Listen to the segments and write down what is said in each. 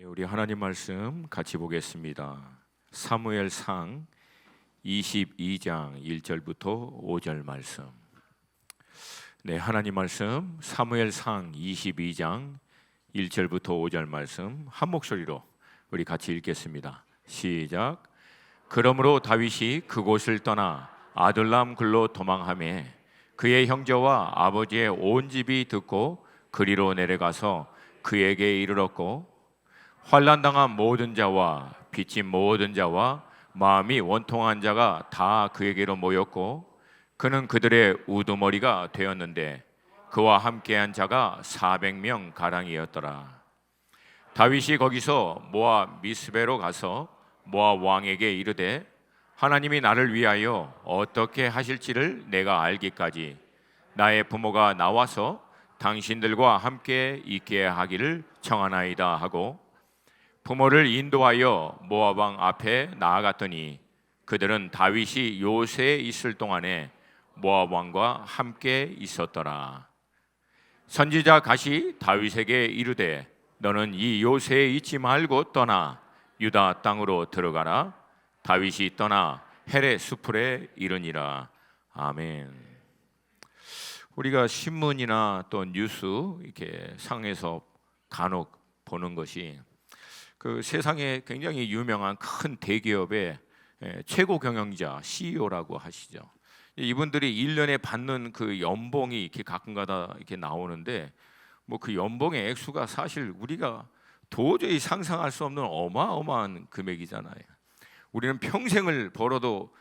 우리 하나님 말씀 같이 보겠습니다. 사무엘상 22장 1절부터 5절 말씀. 하나님 말씀 사무엘상 22장 1절부터 5절 말씀 한 목소리로 우리 같이 읽겠습니다. 시작. 그러므로 다윗이 그곳을 떠나 아둘람 글로 도망하며 그의 형제와 아버지의 온 집이 듣고 그리로 내려가서 그에게 이르렀고, 환난당한 모든 자와 빚진 모든 자와 마음이 원통한 자가 다 그에게로 모였고, 그는 그들의 우두머리가 되었는데 그와 함께한 자가 400명 가량이었더라. 다윗이 거기서 모압 미스베로 가서 모압 왕에게 이르되, 하나님이 나를 위하여 어떻게 하실지를 내가 알기까지 나의 부모가 나와서 당신들과 함께 있게 하기를 청하나이다 하고, 부모를 인도하여 모압 왕 앞에 나아갔더니 그들은 다윗이 요새에 있을 동안에 모압 왕과 함께 있었더라. 선지자 갓이 다윗에게 이르되, 너는 이 요새에 있지 말고 떠나 유다 땅으로 들어가라. 다윗이 떠나 헤레 수풀에 이르니라. 아멘. 우리가 신문이나 또 뉴스 이렇게 상에서 간혹 보는 것이 그 세상에 굉장히 유명한 큰 대기업의 최고 경영자 CEO라고 하시죠. 이분들이 1년에 받는 그 연봉이 이렇게 가끔가다 이렇게 나오는데, 뭐 그 연봉의 액수가 사실 우리가 도저히 상상할 수 없는 어마어마한 금액이잖아요. 우리는 평생을 벌어도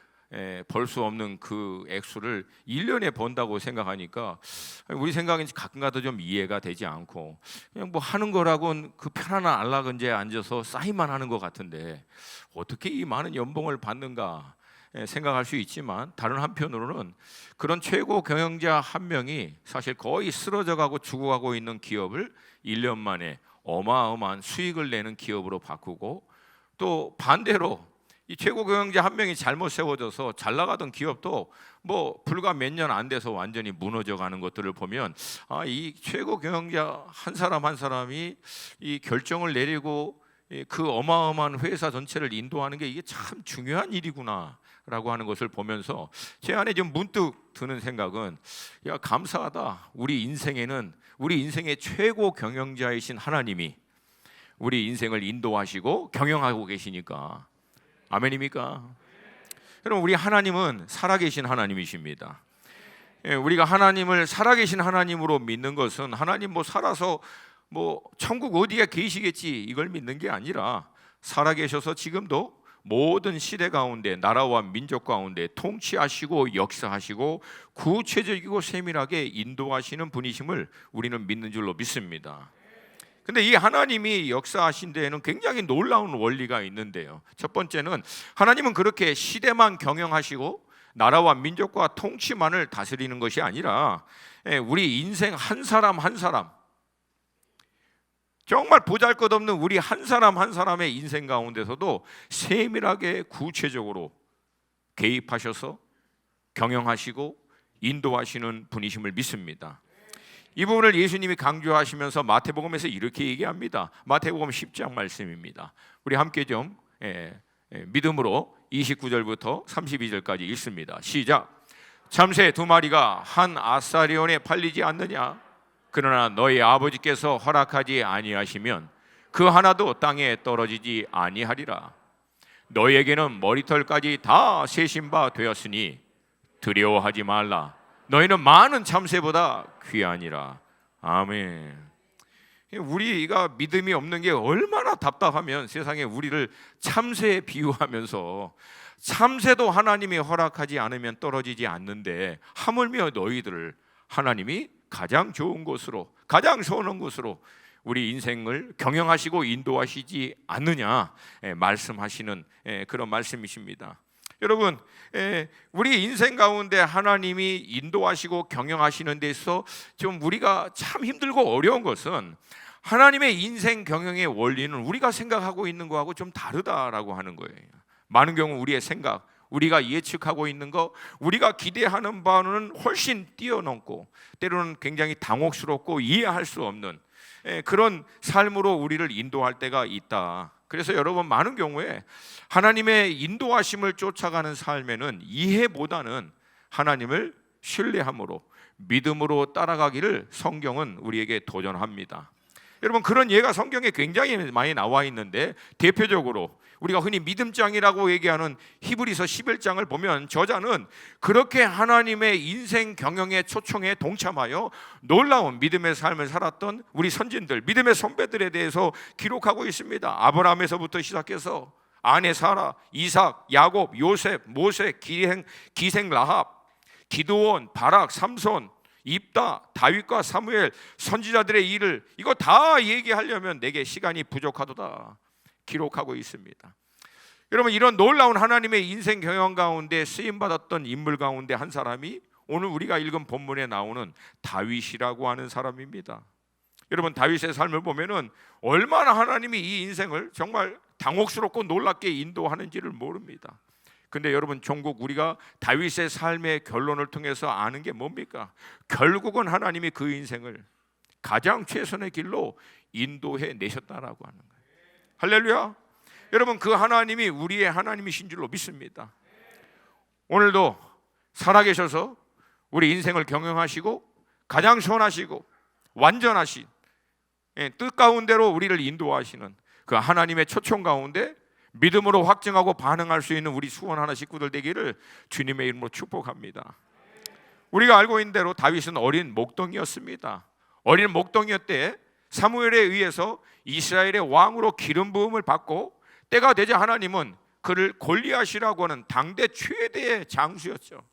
벌 수 없는 그 액수를 1년에 번다고 생각하니까 우리 생각은 가끔가다 좀 이해가 되지 않고, 그냥 뭐 하는 거라고는 그 편안한 안락은지에 앉아서 쌓이만 하는 것 같은데 어떻게 이 많은 연봉을 받는가 생각할 수 있지만, 다른 한편으로는 그런 최고 경영자 한 명이 사실 거의 쓰러져가고 죽어가고 있는 기업을 1년 만에 어마어마한 수익을 내는 기업으로 바꾸고, 또 반대로 이 최고 경영자 한 명이 잘못 세워져서 잘 나가던 기업도 뭐 불과 몇 년 안 돼서 완전히 무너져가는 것들을 보면, 이 최고 경영자 한 사람 한 사람이 이 결정을 내리고 그 어마어마한 회사 전체를 인도하는 게 이게 참 중요한 일이구나라고 하는 것을 보면서 제 안에 좀 문득 드는 생각은, 야, 감사하다. 우리 인생에는 우리 인생의 최고 경영자이신 하나님이 우리 인생을 인도하시고 경영하고 계시니까. 아멘입니까? 여러분, 우리 하나님은 살아계신 하나님이십니다. 우리가 하나님을 살아계신 하나님으로 믿는 것은 하나님 뭐 살아서 뭐 천국 어디에 계시겠지 이걸 믿는 게 아니라, 살아계셔서 지금도 모든 시대 가운데 나라와 민족 가운데 통치하시고 역사하시고 구체적이고 세밀하게 인도하시는 분이심을 우리는 믿는 줄로 믿습니다. 근데 이 하나님이 역사하신 데에는 굉장히 놀라운 원리가 있는데요. 첫 번째는 하나님은 그렇게 시대만 경영하시고 나라와 민족과 통치만을 다스리는 것이 아니라 우리 인생 한 사람 한 사람, 정말 보잘것없는 우리 한 사람 한 사람의 인생 가운데서도 세밀하게 구체적으로 개입하셔서 경영하시고 인도하시는 분이심을 믿습니다. 이 부분을 예수님이 강조하시면서 마태복음에서 이렇게 얘기합니다. 마태복음 10장 말씀입니다. 우리 함께 좀 믿음으로 29절부터 32절까지 읽습니다. 시작. 참새 2마리가 한 아사리온에 팔리지 않느냐? 그러나 너희 아버지께서 허락하지 아니하시면 그 하나도 땅에 떨어지지 아니하리라. 너희에게는 머리털까지 다 세신 바 되었으니 두려워하지 말라. 너희는 많은 참새보다 귀하니라. 아멘. 우리가 믿음이 없는 게 얼마나 답답하면 세상에 우리를 참새에 비유하면서, 참새도 하나님이 허락하지 않으면 떨어지지 않는데 하물며 너희들을 하나님이 가장 좋은 곳으로, 가장 선한 곳으로 우리 인생을 경영하시고 인도하시지 않느냐 말씀하시는 그런 말씀이십니다. 여러분, 우리 인생 가운데 하나님이 인도하시고 경영하시는 데서 좀 우리가 참 힘들고 어려운 것은, 하나님의 인생 경영의 원리는 우리가 생각하고 있는 거하고 좀 다르다라고 하는 거예요. 많은 경우 우리의 생각, 우리가 예측하고 있는 거, 우리가 기대하는 바는 훨씬 뛰어넘고 때로는 굉장히 당혹스럽고 이해할 수 없는 그런 삶으로 우리를 인도할 때가 있다. 그래서 여러분, 많은 경우에 하나님의 인도하심을 쫓아가는 삶에는 이해보다는 하나님을 신뢰함으로, 믿음으로 따라가기를 성경은 우리에게 도전합니다. 여러분, 그런 예가 성경에 굉장히 많이 나와 있는데, 대표적으로 우리가 흔히 믿음장이라고 얘기하는 히브리서 11장을 보면 저자는 그렇게 하나님의 인생 경영의 초청에 동참하여 놀라운 믿음의 삶을 살았던 우리 선진들, 믿음의 선배들에 대해서 기록하고 있습니다. 아브라함에서부터 시작해서 아내 사라, 이삭, 야곱, 요셉, 모세, 기생 라합, 기드온, 바락, 삼손, 입다, 다윗과 사무엘, 선지자들의 일을, 이거 다 얘기하려면 내게 시간이 부족하도다 기록하고 있습니다. 여러분, 이런 놀라운 하나님의 인생 경영 가운데 쓰임받았던 인물 가운데 한 사람이 오늘 우리가 읽은 본문에 나오는 다윗이라고 하는 사람입니다. 여러분, 다윗의 삶을 보면은 얼마나 하나님이 이 인생을 정말 당혹스럽고 놀랍게 인도하는지를 모릅니다. 근데 여러분, 종국 우리가 다윗의 삶의 결론을 통해서 아는 게 뭡니까? 결국은 하나님이 그 인생을 가장 최선의 길로 인도해 내셨다라고 하는 거예요. 할렐루야. 여러분, 그 하나님이 우리의 하나님이신 줄로 믿습니다. 오늘도 살아계셔서 우리 인생을 경영하시고 가장 선하시고 완전하신 뜻 가운데로 우리를 인도하시는 그 하나님의 초청 가운데 믿음으로 확증하고 반응할 수 있는 우리 수원 하나 식구들 되기를 주님의 이름으로 축복합니다. 우리가 알고 있는 대로 다윗은 어린 목동이었습니다. 어린 목동이었때 사무엘에 의해서 이스라엘의 왕으로 기름 부음을 받고 때가 되자 하나님은 그를 골리앗이라고 하는 당대 최대의 장수였죠.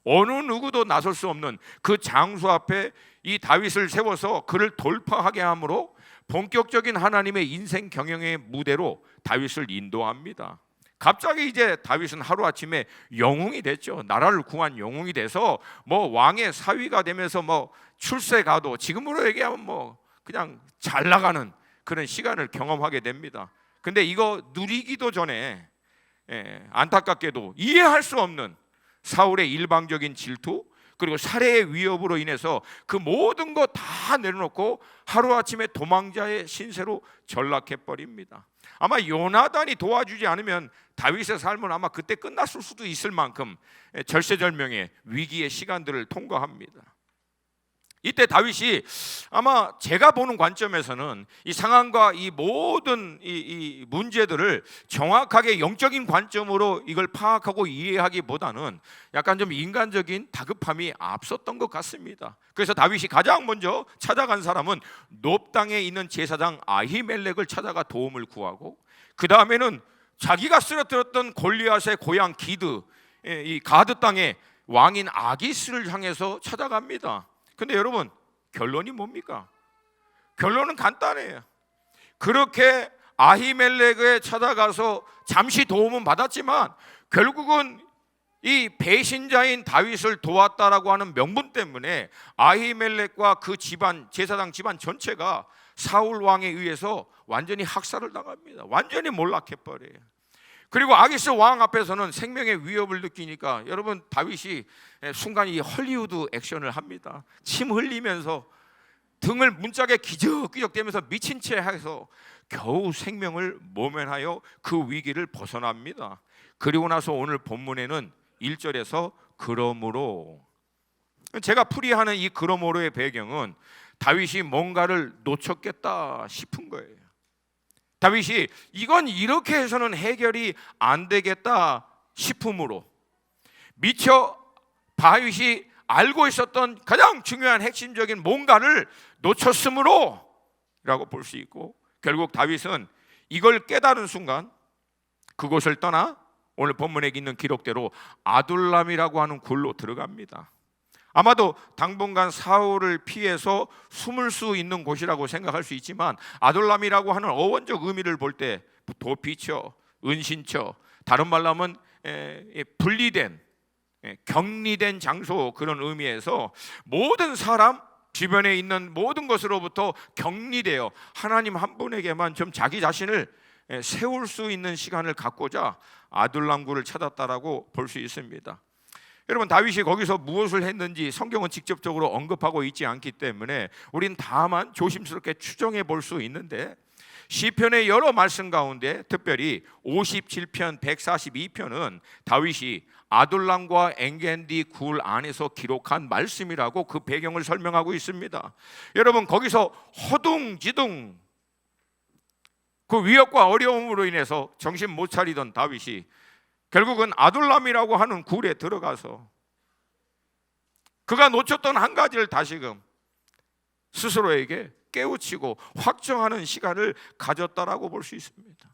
어느 누구도 나설 수 없는 그 장수 앞에 이 다윗을 세워서 그를 돌파하게 함으로 본격적인 하나님의 인생 경영의 무대로 다윗을 인도합니다. 갑자기 이제 다윗은 하루아침에 영웅이 됐죠. 나라를 구한 영웅이 돼서 뭐 왕의 사위가 되면서 뭐 출세 가도, 지금으로 얘기하면 뭐 그냥 잘 나가는 그런 시간을 경험하게 됩니다. 근데 이거 누리기도 전에 안타깝게도 이해할 수 없는 사울의 일방적인 질투, 그리고 살해의 위협으로 인해서 그 모든 거 다 내려놓고 하루아침에 도망자의 신세로 전락해 버립니다. 아마 요나단이 도와주지 않으면 다윗의 삶은 아마 그때 끝났을 수도 있을 만큼 절세절명의 위기의 시간들을 통과합니다. 이때 다윗이 아마 제가 보는 관점에서는 이 상황과 이 모든 이 문제들을 정확하게 영적인 관점으로 이걸 파악하고 이해하기보다는 약간 좀 인간적인 다급함이 앞섰던 것 같습니다. 그래서 다윗이 가장 먼저 찾아간 사람은 놉 땅에 있는 제사장 아히멜렉을 찾아가 도움을 구하고, 그 다음에는 자기가 쓰러뜨렸던 골리앗의 고향 기드, 이 가드 땅의 왕인 아기스를 향해서 찾아갑니다. 근데 여러분, 결론이 뭡니까? 결론은 간단해요. 그렇게 아히멜렉에 찾아가서 잠시 도움은 받았지만 결국은 이 배신자인 다윗을 도왔다라고 하는 명분 때문에 아히멜렉과 그 집안, 제사장 집안 전체가 사울 왕에 의해서 완전히 학살을 당합니다. 완전히 몰락해버려요. 그리고 아기스 왕 앞에서는 생명의 위협을 느끼니까 여러분, 다윗이 순간 이 헐리우드 액션을 합니다. 침 흘리면서 등을 문짝에 기적기적대면서 미친 채 해서 겨우 생명을 모면하여 그 위기를 벗어납니다. 그리고 나서 오늘 본문에는 1절에서 그러므로, 제가 풀이하는 이 그러므로의 배경은 다윗이 뭔가를 놓쳤겠다 싶은 거예요. 다윗이 이건 이렇게 해서는 해결이 안 되겠다 싶음으로, 미처 다윗이 알고 있었던 가장 중요한 핵심적인 뭔가를 놓쳤으므로 라고 볼 수 있고, 결국 다윗은 이걸 깨달은 순간 그곳을 떠나 오늘 본문에 있는 기록대로 아둘람이라고 하는 굴로 들어갑니다. 아마도 당분간 사울을 피해서 숨을 수 있는 곳이라고 생각할 수 있지만, 아둘람이라고 하는 어원적 의미를 볼 때 도피처, 은신처, 다른 말로 하면 분리된, 격리된 장소, 그런 의미에서 모든 사람, 주변에 있는 모든 것으로부터 격리되어 하나님 한 분에게만 좀 자기 자신을 세울 수 있는 시간을 갖고자 아둘람굴을 찾았다라고 볼 수 있습니다. 여러분, 다윗이 거기서 무엇을 했는지 성경은 직접적으로 언급하고 있지 않기 때문에 우린 다만 조심스럽게 추정해 볼 수 있는데, 시편의 여러 말씀 가운데 특별히 57편, 142편은 다윗이 아둘람과 엔게디 굴 안에서 기록한 말씀이라고 그 배경을 설명하고 있습니다. 여러분, 거기서 허둥지둥 그 위협과 어려움으로 인해서 정신 못 차리던 다윗이 결국은 아둘람이라고 하는 굴에 들어가서 그가 놓쳤던 한 가지를 다시금 스스로에게 깨우치고 확정하는 시간을 가졌다라고 볼 수 있습니다.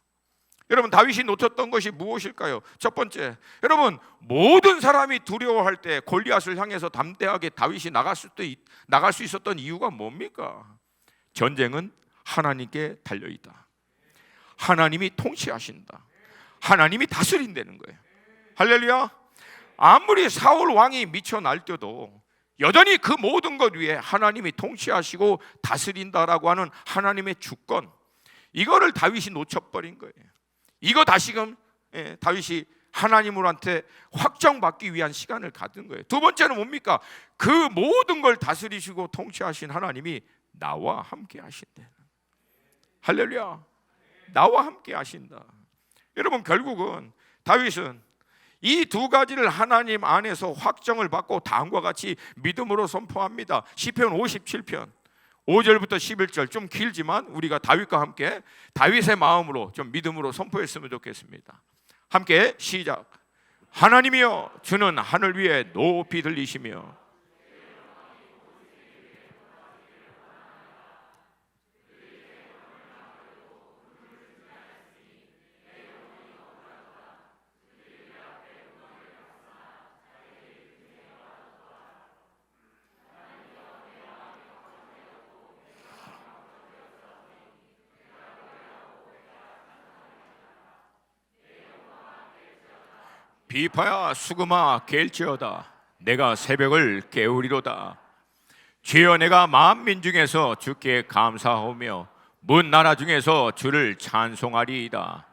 여러분, 다윗이 놓쳤던 것이 무엇일까요? 첫 번째, 모든 사람이 두려워할 때 골리앗을 향해서 담대하게 다윗이 나갈 수 있었던 이유가 뭡니까? 전쟁은 하나님께 달려있다. 하나님이 통치하신다. 하나님이 다스린다는 거예요. 할렐루야. 아무리 사울 왕이 미쳐 날뛰어도 여전히 그 모든 것 위에 하나님이 통치하시고 다스린다라고 하는 하나님의 주권, 이거를 다윗이 놓쳐버린 거예요. 이거 다시금 다윗이 하나님으로한테 확정받기 위한 시간을 갖은 거예요. 두 번째는 뭡니까? 그 모든 걸 다스리시고 통치하신 하나님이 나와 함께 하신다. 할렐루야. 나와 함께 하신다. 여러분, 결국은 다윗은 이 두 가지를 하나님 안에서 확정을 받고 다음과 같이 믿음으로 선포합니다. 시편 57편 5절부터 11절, 좀 길지만 우리가 다윗과 함께 다윗의 마음으로 좀 믿음으로 선포했으면 좋겠습니다. 함께 시작. 하나님이여, 주는 하늘 위에 높이 들리시며 비파야 수금아 갤지어다. 내가 새벽을 깨우리로다. 주여, 내가 만민 중에서 주께 감사하며 문 나라 중에서 주를 찬송하리이다.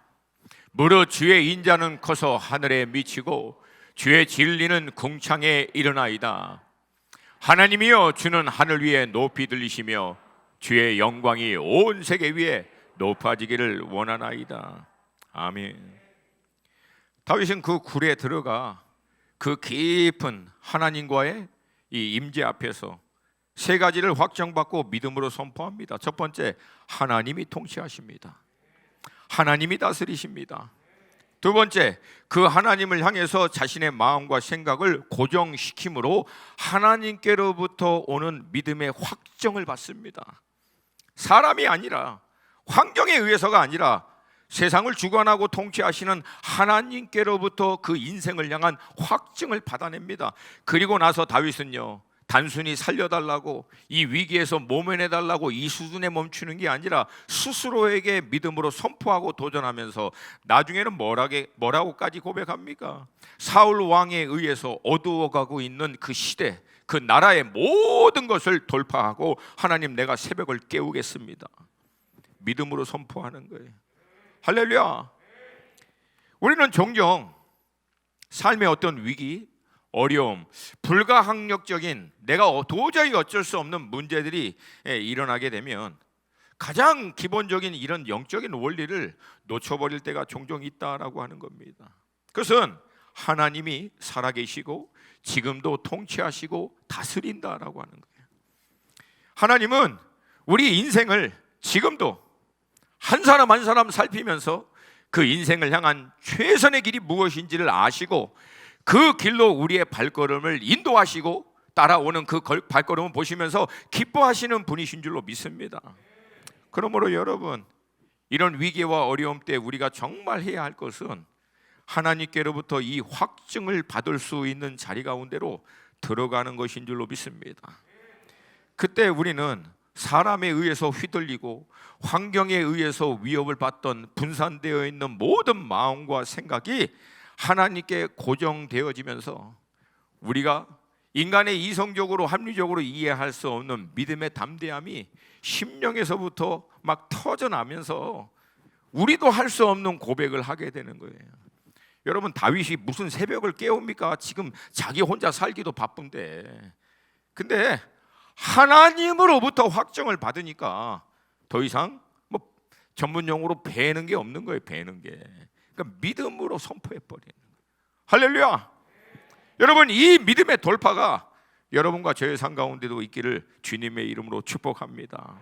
무릇 주의 인자는 커서 하늘에 미치고 주의 진리는 궁창에 이르나이다. 하나님이여, 주는 하늘 위에 높이 들리시며 주의 영광이 온 세계 위에 높아지기를 원하나이다. 아멘. 다윗은 그 굴에 들어가 그 깊은 하나님과의 이 임재 앞에서 세 가지를 확정받고 믿음으로 선포합니다. 첫 번째, 하나님이 통치하십니다. 하나님이 다스리십니다. 두 번째, 그 하나님을 향해서 자신의 마음과 생각을 고정시킴으로 하나님께로부터 오는 믿음의 확정을 받습니다. 사람이 아니라, 환경에 의해서가 아니라 세상을 주관하고 통치하시는 하나님께로부터 그 인생을 향한 확증을 받아냅니다. 그리고 나서 다윗은요, 단순히 살려달라고, 이 위기에서 모면해달라고 이 수준에 멈추는 게 아니라 스스로에게 믿음으로 선포하고 도전하면서 나중에는 뭐라고까지 고백합니까? 사울 왕에 의해서 어두워가고 있는 그 시대, 그 나라의 모든 것을 돌파하고 하나님, 내가 새벽을 깨우겠습니다. 믿음으로 선포하는 거예요. 할렐루야. 우리는 종종 삶의 어떤 위기, 어려움, 불가항력적인 내가 도저히 어쩔 수 없는 문제들이 일어나게 되면 가장 기본적인 이런 영적인 원리를 놓쳐버릴 때가 종종 있다라고 하는 겁니다. 그것은 하나님이 살아계시고 지금도 통치하시고 다스린다라고 하는 거예요. 하나님은 우리 인생을 지금도 한 사람 한 사람 살피면서 그 인생을 향한 최선의 길이 무엇인지를 아시고 그 길로 우리의 발걸음을 인도하시고 따라오는 그 발걸음을 보시면서 기뻐하시는 분이신 줄로 믿습니다. 그러므로 여러분, 이런 위기와 어려움 때 우리가 정말 해야 할 것은 하나님께로부터 이 확증을 받을 수 있는 자리 가운데로 들어가는 것인 줄로 믿습니다. 그때 우리는 사람에 의해서 휘둘리고 환경에 의해서 위협을 받던 분산되어 있는 모든 마음과 생각이 하나님께 고정되어지면서 우리가 인간의 이성적으로 합리적으로 이해할 수 없는 믿음의 담대함이 심령에서부터 막 터져나면서 우리도 할 수 없는 고백을 하게 되는 거예요. 여러분, 다윗이 무슨 새벽을 깨웁니까? 지금 자기 혼자 살기도 바쁜데. 근데 하나님으로부터 확정을 받으니까 더 이상 뭐 전문 용어로 배는 게 없는 거예요. 배는 게. 그러니까 믿음으로 선포해 버리는 거예요. 할렐루야. 여러분, 이 믿음의 돌파가 여러분과 저의 삶 가운데도 있기를 주님의 이름으로 축복합니다.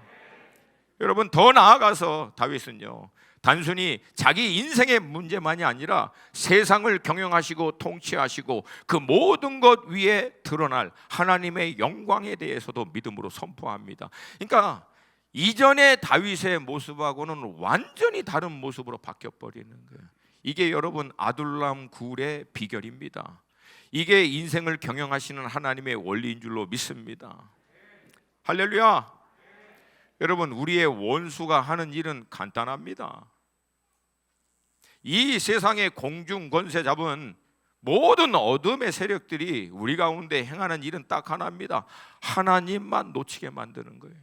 여러분, 더 나아가서 다윗은요, 단순히 자기 인생의 문제만이 아니라 세상을 경영하시고 통치하시고 그 모든 것 위에 드러날 하나님의 영광에 대해서도 믿음으로 선포합니다. 그러니까 이전의 다윗의 모습하고는 완전히 다른 모습으로 바뀌어버리는 거예요. 이게 여러분 아둘람 굴의 비결입니다. 이게 인생을 경영하시는 하나님의 원리인 줄로 믿습니다. 할렐루야. 여러분, 우리의 원수가 하는 일은 간단합니다. 이 세상의 공중 권세 잡은 모든 어둠의 세력들이 우리 가운데 행하는 일은 딱 하나입니다. 하나님만 놓치게 만드는 거예요.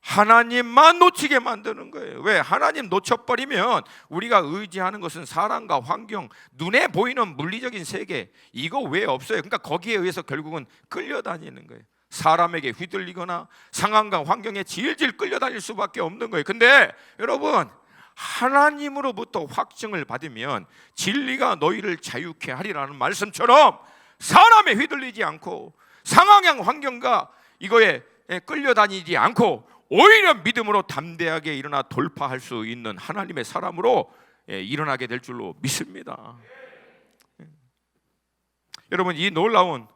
하나님만 놓치게 만드는 거예요. 왜? 하나님 놓쳐버리면 우리가 의지하는 것은 사람과 환경, 눈에 보이는 물리적인 세계, 이거 왜 없어요? 그러니까 거기에 의해서 결국은 끌려다니는 거예요. 사람에게 휘둘리거나 상황과 환경에 질질 끌려다닐 수밖에 없는 거예요. 근데 여러분, 하나님으로부터 확증을 받으면 진리가 너희를 자유케 하리라는 말씀처럼 사람에 휘둘리지 않고 상황형 환경과 이거에 끌려다니지 않고 오히려 믿음으로 담대하게 일어나 돌파할 수 있는 하나님의 사람으로 일어나게 될 줄로 믿습니다. 여러분, 이 놀라운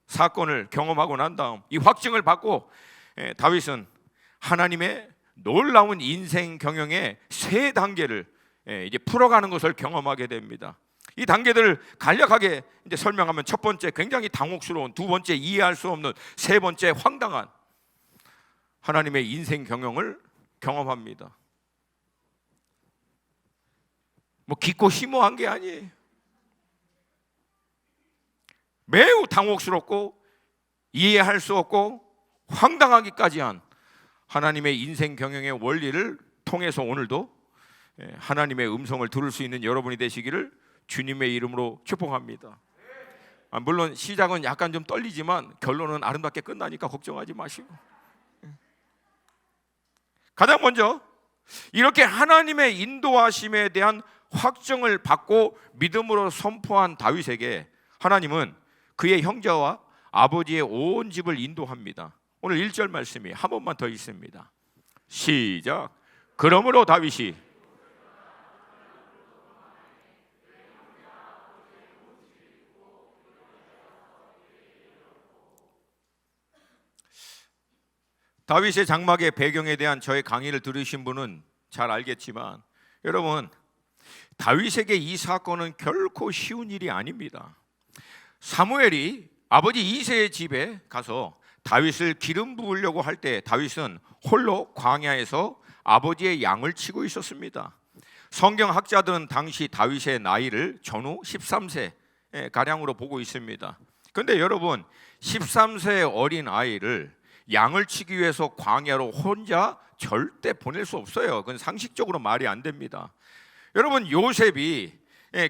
사건을 경험하고 난 다음 이 확증을 받고 다윗은 하나님의 놀라운 인생 경영의 세 단계를 이제 풀어가는 것을 경험하게 됩니다. 이 단계들을 간략하게 이제 설명하면, 첫 번째 굉장히 당혹스러운, 두 번째 이해할 수 없는, 세 번째 황당한 하나님의 인생 경영을 경험합니다. 뭐 깊고 심오한 게 아니에요. 매우 당혹스럽고 이해할 수 없고 황당하기까지 한 하나님의 인생 경영의 원리를 통해서 오늘도 하나님의 음성을 들을 수 있는 여러분이 되시기를 주님의 이름으로 축복합니다. 물론 시작은 약간 좀 떨리지만 결론은 아름답게 끝나니까 걱정하지 마시고, 가장 먼저 이렇게 하나님의 인도하심에 대한 확정을 받고 믿음으로 선포한 다윗에게 하나님은 그의 형제와 아버지의 온 집을 인도합니다. 오늘 1절 말씀이 한 번만 더 있습니다. 시작. 그러므로 다윗이 다윗의 장막의 배경에 대한 저의 강의를 들으신 분은 잘 알겠지만, 여러분, 다윗에게 이 사건은 결코 쉬운 일이 아닙니다. 사무엘이 아버지 이새의 집에 가서 다윗을 기름 부으려고 할 때 다윗은 홀로 광야에서 아버지의 양을 치고 있었습니다. 성경학자들은 당시 다윗의 나이를 전후 13세 가량으로 보고 있습니다. 그런데 여러분, 13세 어린 아이를 양을 치기 위해서 광야로 혼자 절대 보낼 수 없어요. 그건 상식적으로 말이 안 됩니다. 여러분, 요셉이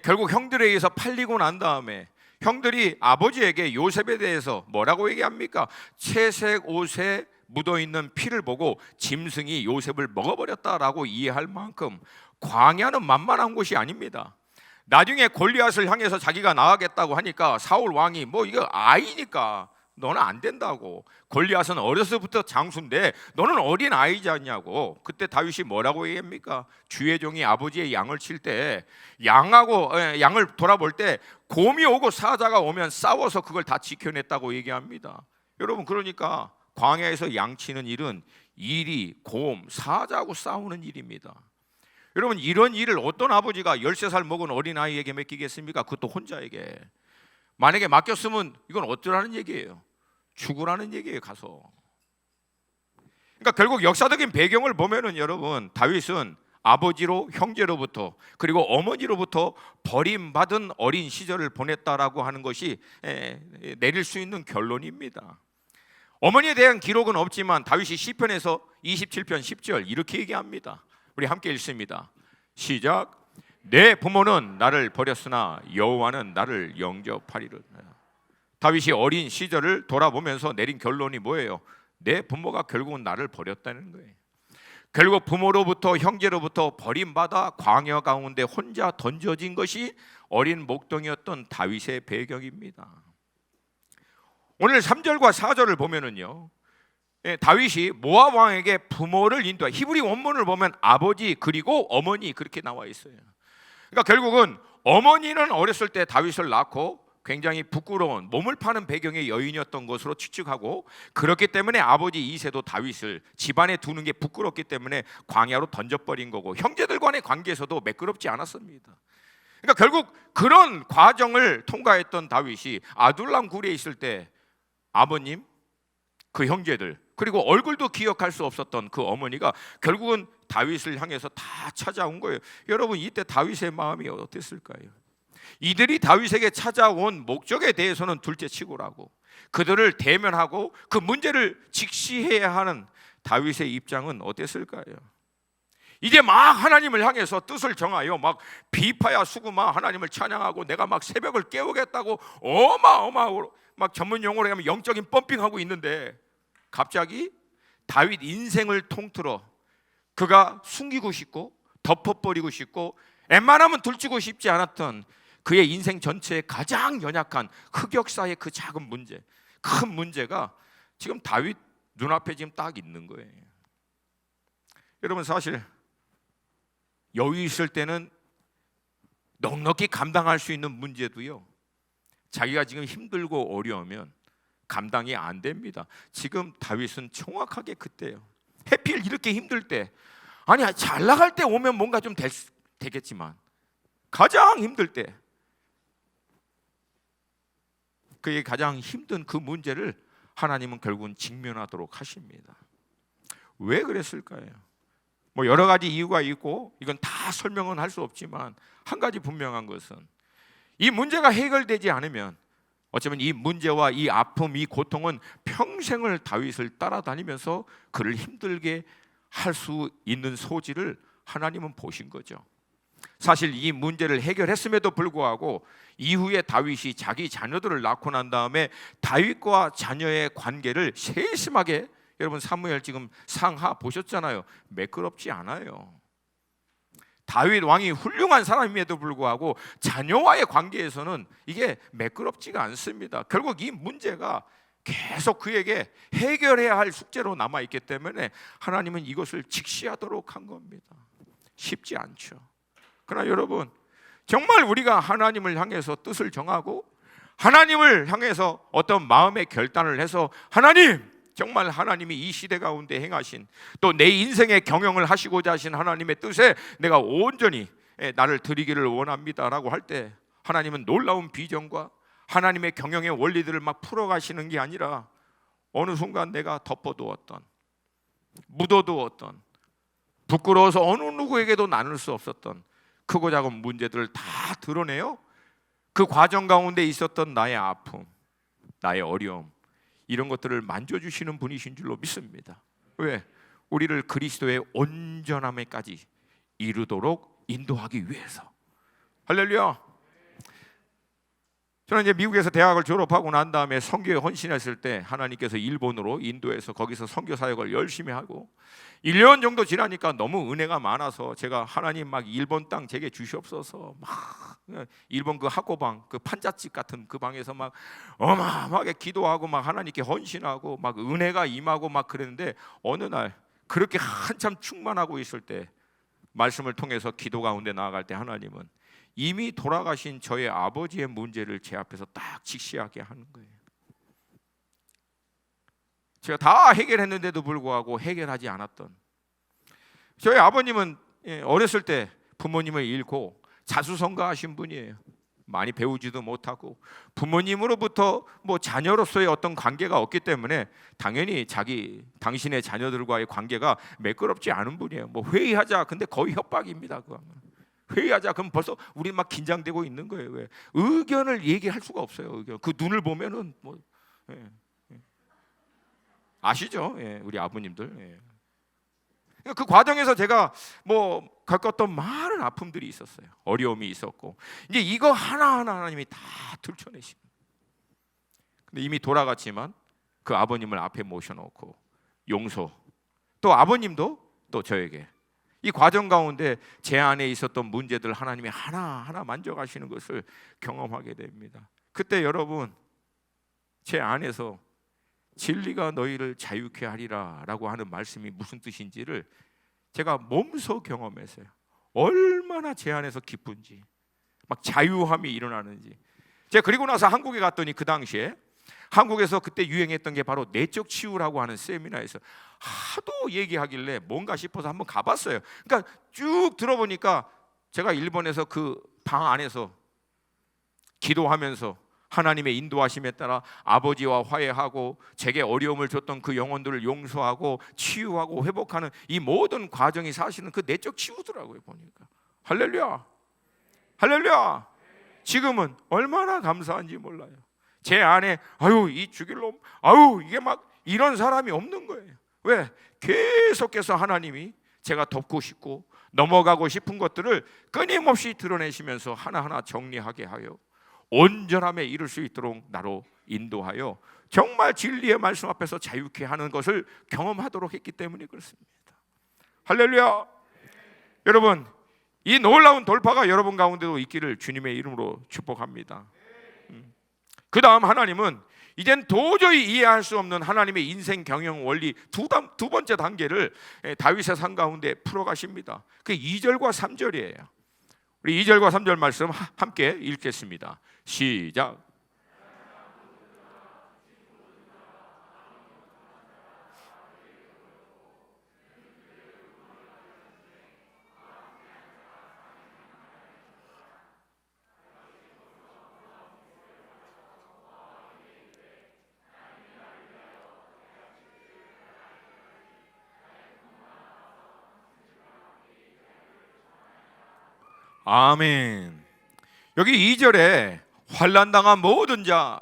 결국 형들에 의해서 팔리고 난 다음에 형들이 아버지에게 요셉에 대해서 뭐라고 얘기합니까? 채색 옷에 묻어있는 피를 보고 짐승이 요셉을 먹어버렸다라고 이해할 만큼 광야는 만만한 곳이 아닙니다. 나중에 골리앗을 향해서 자기가 나가겠다고 하니까 사울 왕이 뭐 이거 아이니까 너는 안 된다고, 골리앗은 어려서부터 장수인데 너는 어린 아이지 않냐고. 그때 다윗이 뭐라고 얘기합니까? 주의 종이 아버지의 양을 칠 때 양을 돌아볼 때 곰이 오고 사자가 오면 싸워서 그걸 다 지켜냈다고 얘기합니다. 여러분, 그러니까 광야에서 양 치는 일은 이리, 곰, 사자하고 싸우는 일입니다. 여러분, 이런 일을 어떤 아버지가 13살 먹은 어린아이에게 맡기겠습니까? 그것도 혼자에게. 만약에 맡겼으면 이건 어쩌라는 얘기예요? 죽으라는 얘기예요, 가서. 그러니까 결국 역사적인 배경을 보면은 여러분, 다윗은 아버지로, 형제로부터, 그리고 어머니로부터 버림받은 어린 시절을 보냈다라고 하는 것이 내릴 수 있는 결론입니다. 어머니에 대한 기록은 없지만 다윗이 시편에서 27편 10절 이렇게 얘기합니다. 우리 함께 읽습니다. 시작. 내 부모는 나를 버렸으나 여호와는 나를 영접하리라. 다윗이 어린 시절을 돌아보면서 내린 결론이 뭐예요? 내 부모가 결국은 나를 버렸다는 거예요. 결국 부모로부터 형제로부터 버림받아 광야 가운데 혼자 던져진 것이 어린 목동이었던 다윗의 배경입니다. 오늘 3절과 4절을 보면은요, 다윗이 모압 왕에게 부모를 인도해. 히브리 원문을 보면 아버지 그리고 어머니 그렇게 나와 있어요. 그러니까 결국은 어머니는 어렸을 때 다윗을 낳고 굉장히 부끄러운 몸을 파는 배경의 여인이었던 것으로 추측하고, 그렇기 때문에 아버지 이새도 다윗을 집안에 두는 게 부끄럽기 때문에 광야로 던져버린 거고, 형제들 간의 관계에서도 매끄럽지 않았습니다. 그러니까 결국 그런 과정을 통과했던 다윗이 아둘람 굴에 있을 때 아버님, 그 형제들, 그리고 얼굴도 기억할 수 없었던 그 어머니가 결국은 다윗을 향해서 다 찾아온 거예요. 여러분, 이때 다윗의 마음이 어땠을까요? 이들이 다윗에게 찾아온 목적에 대해서는 둘째치고라고 그들을 대면하고 그 문제를 직시해야 하는 다윗의 입장은 어땠을까요? 이제 막 하나님을 향해서 뜻을 정하여 막 비파야 수구마 하나님을 찬양하고, 내가 막 새벽을 깨우겠다고 어마어마하고 막 전문 용어로 하면 영적인 펌핑하고 있는데, 갑자기 다윗 인생을 통틀어 그가 숨기고 싶고 덮어버리고 싶고 웬만하면 들추고 싶지 않았던 그의 인생 전체에 가장 연약한 흑역사의 그 작은 문제, 큰 문제가 지금 다윗 눈앞에 지금 딱 있는 거예요. 여러분, 사실 여유 있을 때는 넉넉히 감당할 수 있는 문제도요, 자기가 지금 힘들고 어려우면 감당이 안 됩니다. 지금 다윗은 정확하게 그때예요. 해필 이렇게 힘들 때, 아니 잘 나갈 때 오면 뭔가 좀 되겠지만 가장 힘들 때, 그의 가장 힘든 그 문제를 하나님은 결국은 직면하도록 하십니다. 왜 그랬을까요? 뭐 여러 가지 이유가 있고 이건 다 설명은 할 수 없지만, 한 가지 분명한 것은 이 문제가 해결되지 않으면 어쩌면 이 문제와 이 아픔, 이 고통은 평생을 다윗을 따라다니면서 그를 힘들게 할 수 있는 소지를 하나님은 보신 거죠. 사실 이 문제를 해결했음에도 불구하고 이후에 다윗이 자기 자녀들을 낳고 난 다음에 다윗과 자녀의 관계를 세심하게, 여러분 사무엘 지금 상하 보셨잖아요. 매끄럽지 않아요. 다윗 왕이 훌륭한 사람임에도 불구하고 자녀와의 관계에서는 이게 매끄럽지가 않습니다. 결국 이 문제가 계속 그에게 해결해야 할 숙제로 남아있기 때문에 하나님은 이것을 직시하도록 한 겁니다. 쉽지 않죠. 그러나 여러분, 정말 우리가 하나님을 향해서 뜻을 정하고 하나님을 향해서 어떤 마음의 결단을 해서, 하나님, 정말 하나님이 이 시대 가운데 행하신, 또 내 인생의 경영을 하시고자 하신 하나님의 뜻에 내가 온전히 나를 드리기를 원합니다라고 할 때, 하나님은 놀라운 비전과 하나님의 경영의 원리들을 막 풀어가시는 게 아니라 어느 순간 내가 덮어두었던, 묻어두었던, 부끄러워서 어느 누구에게도 나눌 수 없었던 크고 작은 문제들을 다 드러내요. 그 과정 가운데 있었던 나의 아픔, 나의 어려움, 이런 것들을 만져주시는 분이신 줄로 믿습니다. 왜? 우리를 그리스도의 온전함에까지 이루도록 인도하기 위해서. 할렐루야. 저는 이제 미국에서 대학을 졸업하고 난 다음에 선교에 헌신했을 때 하나님께서 일본으로 인도해서 거기서 선교 사역을 열심히 하고 1년 정도 지나니까 너무 은혜가 많아서 제가, 하나님 막 일본 땅 제게 주시옵소서, 막 일본 그 학고방, 그 판잣집 같은 그 방에서 막 어마어마하게 기도하고 막 하나님께 헌신하고 막 은혜가 임하고 막 그랬는데, 어느 날 그렇게 한참 충만하고 있을 때 말씀을 통해서 기도 가운데 나아갈 때 하나님은 이미 돌아가신 저의 아버지의 문제를 제 앞에서 딱 직시하게 하는 거예요. 제가 다 해결했는데도 불구하고 해결하지 않았던, 저희 아버님은 어렸을 때 부모님을 잃고 자수성가하신 분이에요. 많이 배우지도 못하고 부모님으로부터 뭐 자녀로서의 어떤 관계가 없기 때문에 당연히 당신의 자녀들과의 관계가 매끄럽지 않은 분이에요. 뭐 회의하자, 근데 거의 협박입니다. 회의하자, 그럼 벌써 우리 막 긴장되고 있는 거예요. 왜? 의견을 얘기할 수가 없어요. 의견. 그 눈을 보면은 뭐 아시죠? 우리 아버님들. 그 과정에서 제가 겪었던 많은 아픔들이 있었어요. 어려움이 있었고, 이제 이거 하나하나 하나님이 다 들춰내시는. 근데 이미 돌아갔지만 그 아버님을 앞에 모셔놓고 용서, 또 아버님도 또 저에게 이 과정 가운데 제 안에 있었던 문제들 하나님이 하나하나 만져가시는 것을 경험하게 됩니다. 그때 여러분, 제 안에서 진리가 너희를 자유케 하리라 라고 하는 말씀이 무슨 뜻인지를 제가 몸소 경험했어요. 얼마나 제 안에서 기쁜지, 막 자유함이 일어나는지. 제가 그리고 나서 한국에 갔더니 그 당시에 한국에서 그때 유행했던 게 바로 내적 치유라고 하는 세미나에서 하도 얘기하길래 뭔가 싶어서 한번 가봤어요. 그러니까 쭉 들어보니까 제가 일본에서 그 방 안에서 기도하면서 하나님의 인도하심에 따라 아버지와 화해하고 제게 어려움을 줬던 그 영혼들을 용서하고 치유하고 회복하는 이 모든 과정이 사실은 그 내적 치유더라고요. 보니까 할렐루야, 할렐루야. 지금은 얼마나 감사한지 몰라요. 제 안에 아유 이 죽일 놈, 아유 이게 막 이런 사람이 없는 거예요. 왜? 계속해서 하나님이 제가 덮고 싶고 넘어가고 싶은 것들을 끊임없이 드러내시면서 하나하나 정리하게 하여 온전함에 이룰 수 있도록 나로 인도하여 정말 진리의 말씀 앞에서 자유케 하는 것을 경험하도록 했기 때문에 그렇습니다. 할렐루야. 여러분, 이 놀라운 돌파가 여러분 가운데도 있기를 주님의 이름으로 축복합니다. 그 다음 하나님은 이젠 도저히 이해할 수 없는 하나님의 인생 경영 원리 두 번째 단계를 다윗의 삶 가운데 풀어가십니다. 그 2절과 3절이에요. 우리 2절과 3절 말씀 함께 읽겠습니다. 시작. 아멘. 여기 2절에 환난당한 모든 자,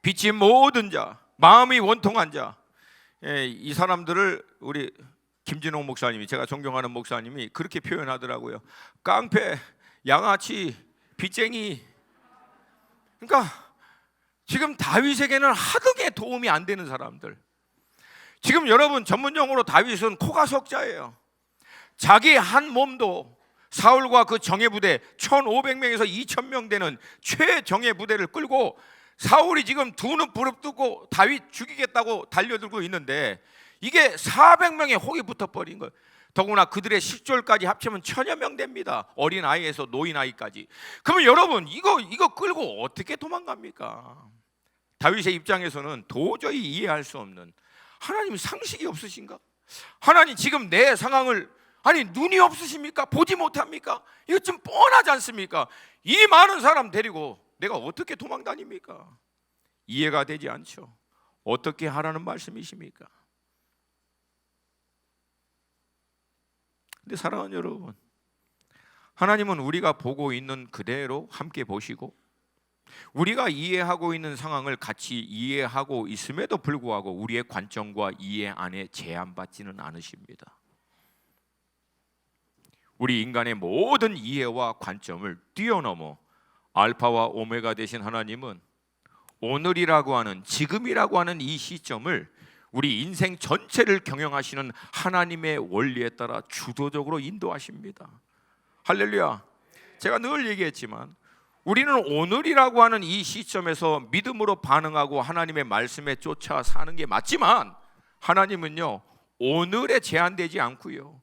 빚진 모든 자, 마음이 원통한 자, 이 사람들을 우리 김진홍 목사님이, 제가 존경하는 목사님이 그렇게 표현하더라고요. 깡패, 양아치, 빚쟁이. 그러니까 지금 다윗에게는 하등의 도움이 안 되는 사람들. 지금 여러분 전문용어로 다윗은 코가 석자예요. 자기 한 몸도 사울과 그 정예부대 1500명에서 2000명 되는 최정예 부대를 끌고 사울이 지금 두 눈 부릅뜨고 다윗 죽이겠다고 달려들고 있는데 이게 400명의 혹이 붙어버린 거예요. 더구나 그들의 식졸까지 합치면 1000여 명 됩니다. 어린아이에서 노인아이까지. 그러면 여러분 이거 끌고 어떻게 도망갑니까? 다윗의 입장에서는 도저히 이해할 수 없는, 하나님 상식이 없으신가? 하나님 지금 내 상황을, 아니 눈이 없으십니까? 보지 못합니까? 이거 좀 뻔하지 않습니까? 이 많은 사람 데리고 내가 어떻게 도망 다닙니까? 이해가 되지 않죠. 어떻게 하라는 말씀이십니까? 근데 사랑하는 여러분, 하나님은 우리가 보고 있는 그대로 함께 보시고 우리가 이해하고 있는 상황을 같이 이해하고 있음에도 불구하고 우리의 관점과 이해 안에 제한받지는 않으십니다. 우리 인간의 모든 이해와 관점을 뛰어넘어 알파와 오메가 되신 하나님은 오늘이라고 하는, 지금이라고 하는 이 시점을 우리 인생 전체를 경영하시는 하나님의 원리에 따라 주도적으로 인도하십니다. 할렐루야. 제가 늘 얘기했지만 우리는 오늘이라고 하는 이 시점에서 믿음으로 반응하고 하나님의 말씀에 쫓아 사는 게 맞지만 하나님은요 오늘에 제한되지 않고요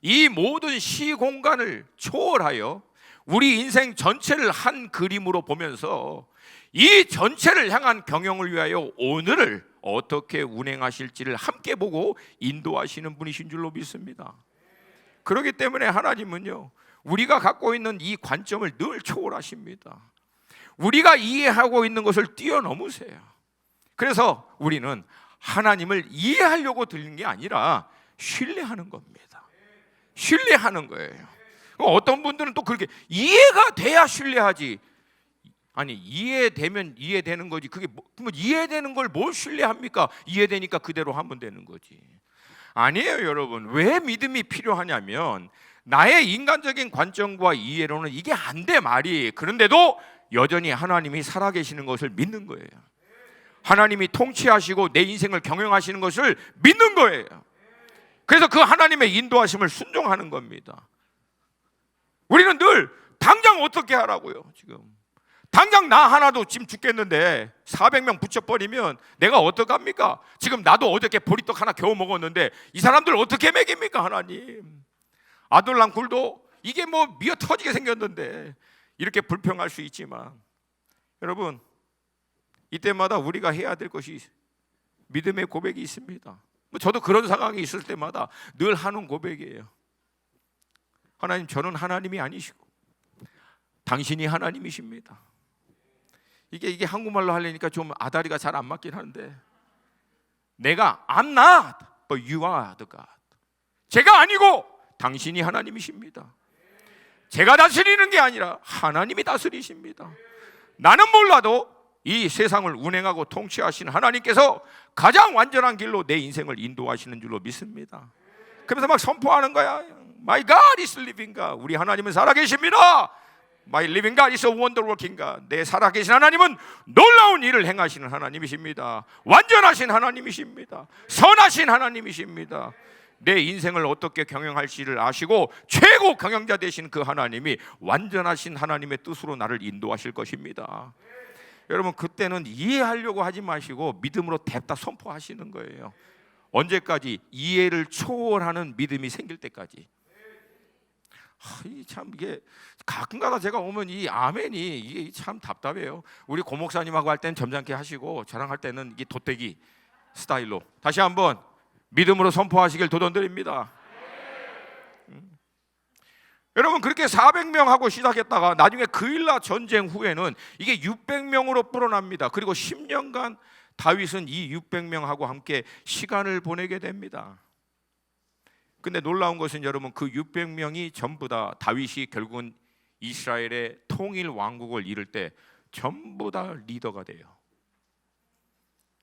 이 모든 시공간을 초월하여 우리 인생 전체를 한 그림으로 보면서 이 전체를 향한 경영을 위하여 오늘을 어떻게 운행하실지를 함께 보고 인도하시는 분이신 줄로 믿습니다. 그렇기 때문에 하나님은요 우리가 갖고 있는 이 관점을 늘 초월하십니다. 우리가 이해하고 있는 것을 뛰어넘으세요. 그래서 우리는 하나님을 이해하려고 드리는 게 아니라 신뢰하는 겁니다. 신뢰하는 거예요. 어떤 분들은 또 그렇게 이해가 돼야 신뢰하지. 아니 이해되면 이해되는 거지. 그게 그러면 이해되는 걸 뭘 신뢰합니까? 이해되니까 그대로 하면 되는 거지. 아니에요, 여러분. 왜 믿음이 필요하냐면 나의 인간적인 관점과 이해로는 이게 안 돼, 말이. 그런데도 여전히 하나님이 살아계시는 것을 믿는 거예요. 하나님이 통치하시고 내 인생을 경영하시는 것을 믿는 거예요. 그래서 그 하나님의 인도하심을 순종하는 겁니다. 우리는 늘 당장 어떻게 하라고요. 지금 당장 나 하나도 지금 죽겠는데 400명 붙여버리면 내가 어떡합니까? 지금 나도 어저께 보리떡 하나 겨우 먹었는데 이 사람들 어떻게 먹입니까? 하나님, 아둘람 굴도 이게 뭐 미어 터지게 생겼는데 이렇게 불평할 수 있지만, 여러분, 이때마다 우리가 해야 될 것이 믿음의 고백이 있습니다. 저도 그런 상황이 있을 때마다 늘 하는 고백이에요. 하나님, 저는 하나님이 아니시고 당신이 하나님이십니다. 이게 한국말로 하려니까 좀 아다리가 잘 안 맞긴 하는데, 내가 I'm not, but you are the God. 제가 아니고 당신이 하나님이십니다. 제가 다스리는 게 아니라 하나님이 다스리십니다. 나는 몰라도 이 세상을 운행하고 통치하시는 하나님께서 가장 완전한 길로 내 인생을 인도하시는 줄로 믿습니다. 그래서 막 선포하는 거야. My God is living God. 우리 하나님은 살아계십니다. My living God is a wonder working God. 내 살아계신 하나님은 놀라운 일을 행하시는 하나님이십니다. 완전하신 하나님이십니다. 선하신 하나님이십니다. 내 인생을 어떻게 경영할지를 아시고 최고 경영자 되신 그 하나님이 완전하신 하나님의 뜻으로 나를 인도하실 것입니다. 여러분, 그때는 이해하려고 하지 마시고 믿음으로 댔다 선포하시는 거예요. 언제까지? 이해를 초월하는 믿음이 생길 때까지. 참 이게 가끔가다 제가 오면 이 아멘이 이게 참 답답해요. 우리 고 목사님하고 할 때는 점잖게 하시고 저랑 할 때는 이게 돗대기 스타일로 다시 한번 믿음으로 선포하시길 도전드립니다. 여러분, 그렇게 400명하고 시작했다가 나중에 그일라 전쟁 후에는 이게 600명으로 불어납니다. 그리고 10년간 다윗은 이 600명하고 함께 시간을 보내게 됩니다. 근데 놀라운 것은 여러분, 그 600명이 전부 다 다윗이 결국은 이스라엘의 통일 왕국을 이룰 때 전부 다 리더가 돼요.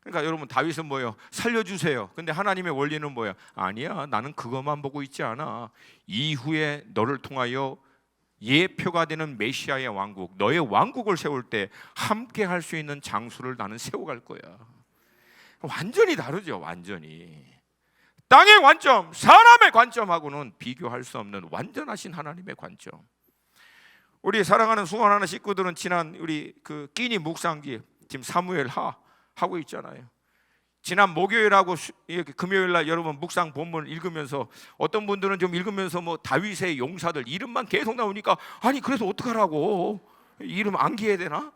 그러니까 여러분, 다윗은 뭐예요? 살려주세요. 근데 하나님의 원리는 뭐예요? 아니야, 나는 그것만 보고 있지 않아. 이후에 너를 통하여 예표가 되는 메시아의 왕국, 너의 왕국을 세울 때 함께 할 수 있는 장수를 나는 세워갈 거야. 완전히 다르죠. 완전히 땅의 관점, 사람의 관점하고는 비교할 수 없는 완전하신 하나님의 관점. 우리 사랑하는 수원하나 식구들은 지난 우리 그 끼니 묵상기 지금 사무엘 하고 있잖아요. 지난 목요일하고 금요일날 여러분 묵상 본문 읽으면서 어떤 분들은 좀 읽으면서 뭐 다윗의 용사들 이름만 계속 나오니까 아니 그래서 어떡하라고, 이름 암기해야 되나?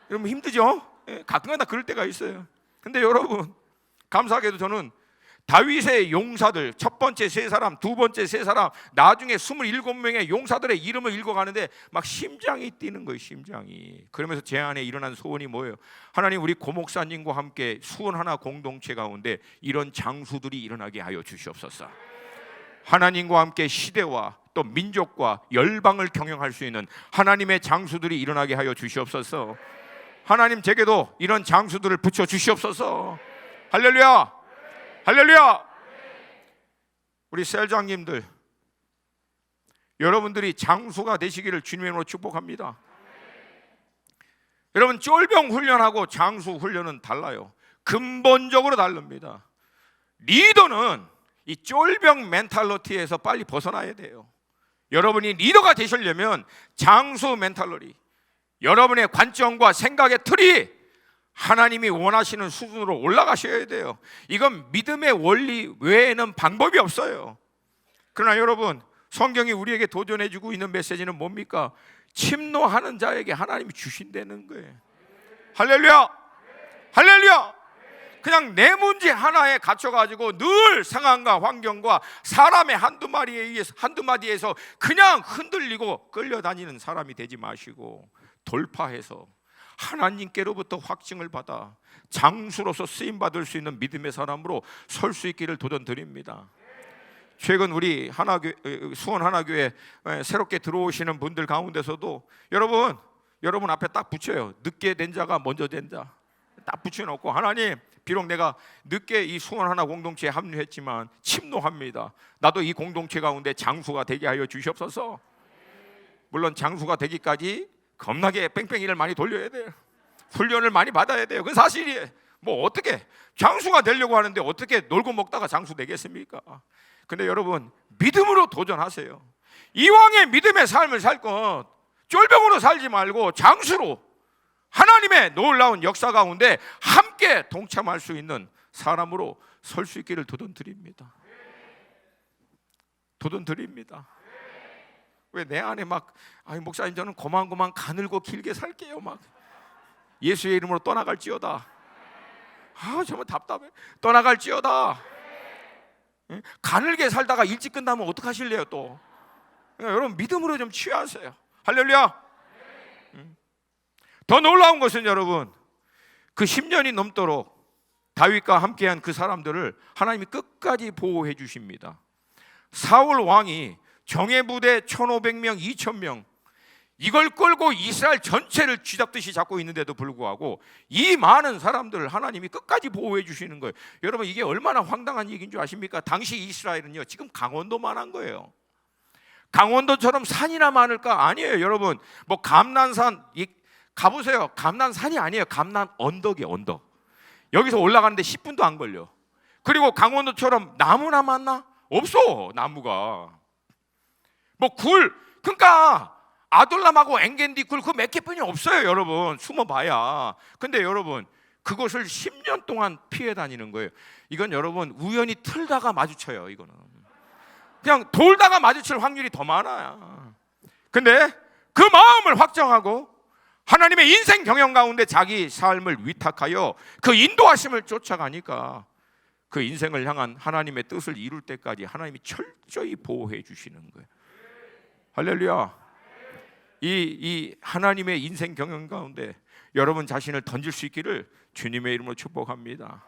여러분 힘들죠? 가끔가다 그럴 때가 있어요. 근데 여러분, 감사하게도 저는 다윗의 용사들 첫 번째 세 사람, 두 번째 세 사람, 나중에 27명의 용사들의 이름을 읽어가는데 막 심장이 뛰는 거예요. 심장이. 그러면서 제 안에 일어난 소원이 뭐예요? 하나님, 우리 고 목사님과 함께 수원 하나 공동체 가운데 이런 장수들이 일어나게 하여 주시옵소서. 하나님과 함께 시대와 또 민족과 열방을 경영할 수 있는 하나님의 장수들이 일어나게 하여 주시옵소서. 하나님, 제게도 이런 장수들을 붙여 주시옵소서. 할렐루야, 할렐루야. 우리 셀장님들, 여러분들이 장수가 되시기를 주님으로 축복합니다. 여러분, 쫄병 훈련하고 장수 훈련은 달라요. 근본적으로 다릅니다. 리더는 이 쫄병 멘탈리티에서 빨리 벗어나야 돼요. 여러분이 리더가 되시려면 장수 멘탈리티, 여러분의 관점과 생각의 틀이 하나님이 원하시는 수준으로 올라가셔야 돼요. 이건 믿음의 원리 외에는 방법이 없어요. 그러나 여러분, 성경이 우리에게 도전해주고 있는 메시지는 뭡니까? 침노하는 자에게 하나님이 주신다는 거예요. 할렐루야, 할렐루야. 그냥 내 문제 하나에 갇혀가지고 늘 상황과 환경과 사람의 한두 마디에서 그냥 흔들리고 끌려다니는 사람이 되지 마시고 돌파해서 하나님께로부터 확증을 받아 장수로서 쓰임받을 수 있는 믿음의 사람으로 설 수 있기를 도전드립니다. 최근 우리 수원 하나교회 새롭게 들어오시는 분들 가운데서도 여러분 앞에 딱 붙여요. 늦게 된 자가 먼저 된 자 딱 붙여놓고, 하나님 비록 내가 늦게 이 수원 하나 공동체에 합류했지만 침노합니다. 나도 이 공동체 가운데 장수가 되게 하여 주시옵소서. 물론 장수가 되기까지 겁나게 뺑뺑이를 많이 돌려야 돼요. 훈련을 많이 받아야 돼요. 그건 사실이에요. 뭐 어떻게 장수가 되려고 하는데 어떻게 놀고 먹다가 장수 되겠습니까? 근데 여러분, 믿음으로 도전하세요. 이왕의 믿음의 삶을 살 것 쫄병으로 살지 말고 장수로 하나님의 놀라운 역사 가운데 함께 동참할 수 있는 사람으로 설 수 있기를 도전드립니다. 도전드립니다. 왜 내 안에 막 목사님 저는 고만고만 가늘고 길게 살게요, 막 예수의 이름으로 떠나갈지어다. 정말 답답해. 떠나갈지어다. 가늘게 살다가 일찍 끝나면 어떡하실래요 또? 여러분, 믿음으로 좀 취하세요. 할렐루야. 더 놀라운 것은 여러분, 그 10년이 넘도록 다윗과 함께한 그 사람들을 하나님이 끝까지 보호해 주십니다. 사울 왕이 정예부대 1,500명, 2,000명 이걸 끌고 이스라엘 전체를 쥐잡듯이 잡고 있는데도 불구하고 이 많은 사람들을 하나님이 끝까지 보호해 주시는 거예요. 여러분, 이게 얼마나 황당한 얘기인 줄 아십니까? 당시 이스라엘은요, 지금 강원도만 한 거예요. 강원도처럼 산이나 많을까? 아니에요. 여러분, 뭐 감난산 가보세요. 감난산이 아니에요. 감난 언덕이에요. 언덕. 여기서 올라가는데 10분도 안 걸려. 그리고 강원도처럼 나무나 많나? 없어. 나무가 뭐 굴, 그러니까 아둘람하고 엥겐디 굴 그 몇 개뿐이 없어요. 여러분, 숨어봐야. 근데 여러분, 그것을 10년 동안 피해 다니는 거예요. 이건 여러분 우연히 틀다가 마주쳐요. 이거는 그냥 돌다가 마주칠 확률이 더 많아요. 근데 그 마음을 확정하고 하나님의 인생 경영 가운데 자기 삶을 위탁하여 그 인도하심을 쫓아가니까 그 인생을 향한 하나님의 뜻을 이룰 때까지 하나님이 철저히 보호해 주시는 거예요. 할렐루야. 이 하나님의 인생 경영 가운데 여러분 자신을 던질 수 있기를 주님의 이름으로 축복합니다.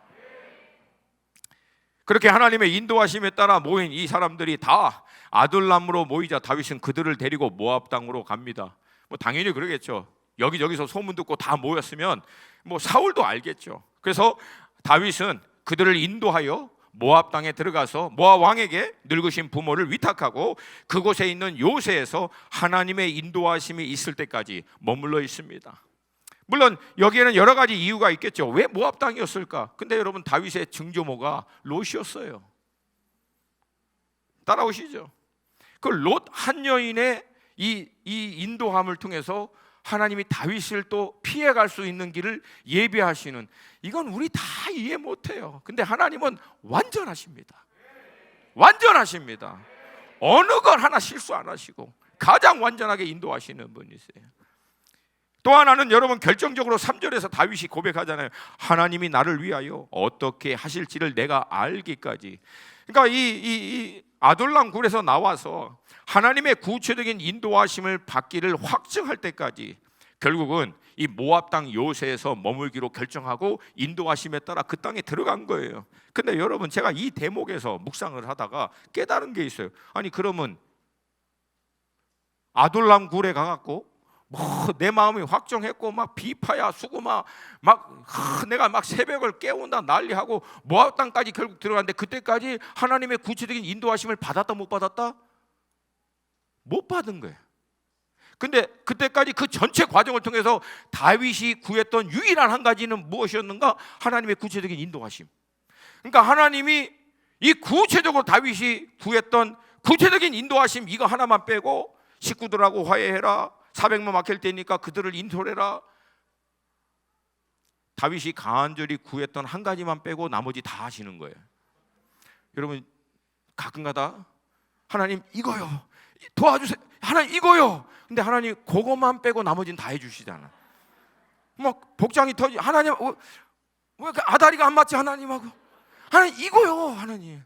그렇게 하나님의 인도하심에 따라 모인 이 사람들이 다 아둘람으로 모이자 다윗은 그들을 데리고 모압 땅으로 갑니다. 뭐 당연히 그러겠죠. 여기저기서 소문 듣고 다 모였으면 뭐 사울도 알겠죠. 그래서 다윗은 그들을 인도하여 모압 땅에 들어가서 모압 왕에게 늙으신 부모를 위탁하고 그곳에 있는 요새에서 하나님의 인도하심이 있을 때까지 머물러 있습니다. 물론 여기에는 여러 가지 이유가 있겠죠. 왜 모압 땅이었을까? 근데 여러분, 다윗의 증조모가 롯이었어요. 따라오시죠. 그 롯 한 여인의 이 인도함을 통해서 하나님이 다윗을 또 피해갈 수 있는 길을 예비하시는, 이건 우리 다 이해 못해요. 근데 하나님은 완전하십니다. 완전하십니다. 어느 걸 하나 실수 안 하시고 가장 완전하게 인도하시는 분이세요. 또 하나는 여러분, 결정적으로 3절에서 다윗이 고백하잖아요. 하나님이 나를 위하여 어떻게 하실지를 내가 알기까지. 그러니까 이 아둘람 굴에서 나와서 하나님의 구체적인 인도하심을 받기를 확증할 때까지 결국은 이 모압 땅 요새에서 머물기로 결정하고 인도하심에 따라 그 땅에 들어간 거예요. 근데 여러분, 제가 이 대목에서 묵상을 하다가 깨달은 게 있어요. 아니, 그러면 아둘람 굴에 가갖고 뭐 내 마음이 확정했고 막 비파야 수구마 막 내가 막 새벽을 깨운다 난리하고 모압 땅까지 결국 들어갔는데 그때까지 하나님의 구체적인 인도하심을 받았다 못 받았다? 못 받은 거예요. 근데 그때까지 그 전체 과정을 통해서 다윗이 구했던 유일한 한 가지는 무엇이었는가? 하나님의 구체적인 인도하심. 그러니까 하나님이 이 구체적으로 다윗이 구했던 구체적인 인도하심, 이거 하나만 빼고 식구들하고 화해해라, 400명 막힐 때니까 그들을 인솔해라, 다윗이 간절히 구했던 한 가지만 빼고 나머지 다 하시는 거예요. 여러분, 가끔가다 하나님 이거요, 도와주세요, 하나님 이거요. 근데 하나님 그것만 빼고 나머지는 다 해주시잖아. 막 복장이 터지. 하나님 왜 아다리가 안 맞지 하나님하고. 하나님 이거요. 하나님.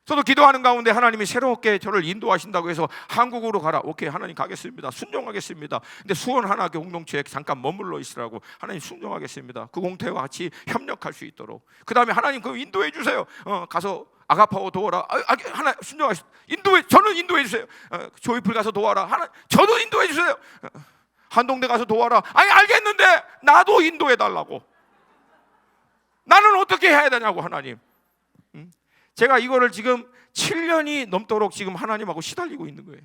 저도 기도하는 가운데 하나님이 새롭게 저를 인도하신다고 해서 한국으로 가라. 오케이, 하나님 가겠습니다. 순종하겠습니다. 근데 수원 하나 공동체에 잠깐 머물러 있으라고. 하나님 순종하겠습니다. 그 공동체와 같이 협력할 수 있도록. 그 다음에 하나님 그 인도해 주세요. 가서 아가파오 도와라. 하나 순종하겠습니다. 저는 인도해 주세요. 조이풀 가서 도와라. 저도 인도해 주세요. 한동대 가서 도와라. 아니 알겠는데 나도 인도해 달라고. 나는 어떻게 해야 되냐고 하나님. 제가 이거를 지금 7년이 넘도록 지금 하나님하고 시달리고 있는 거예요.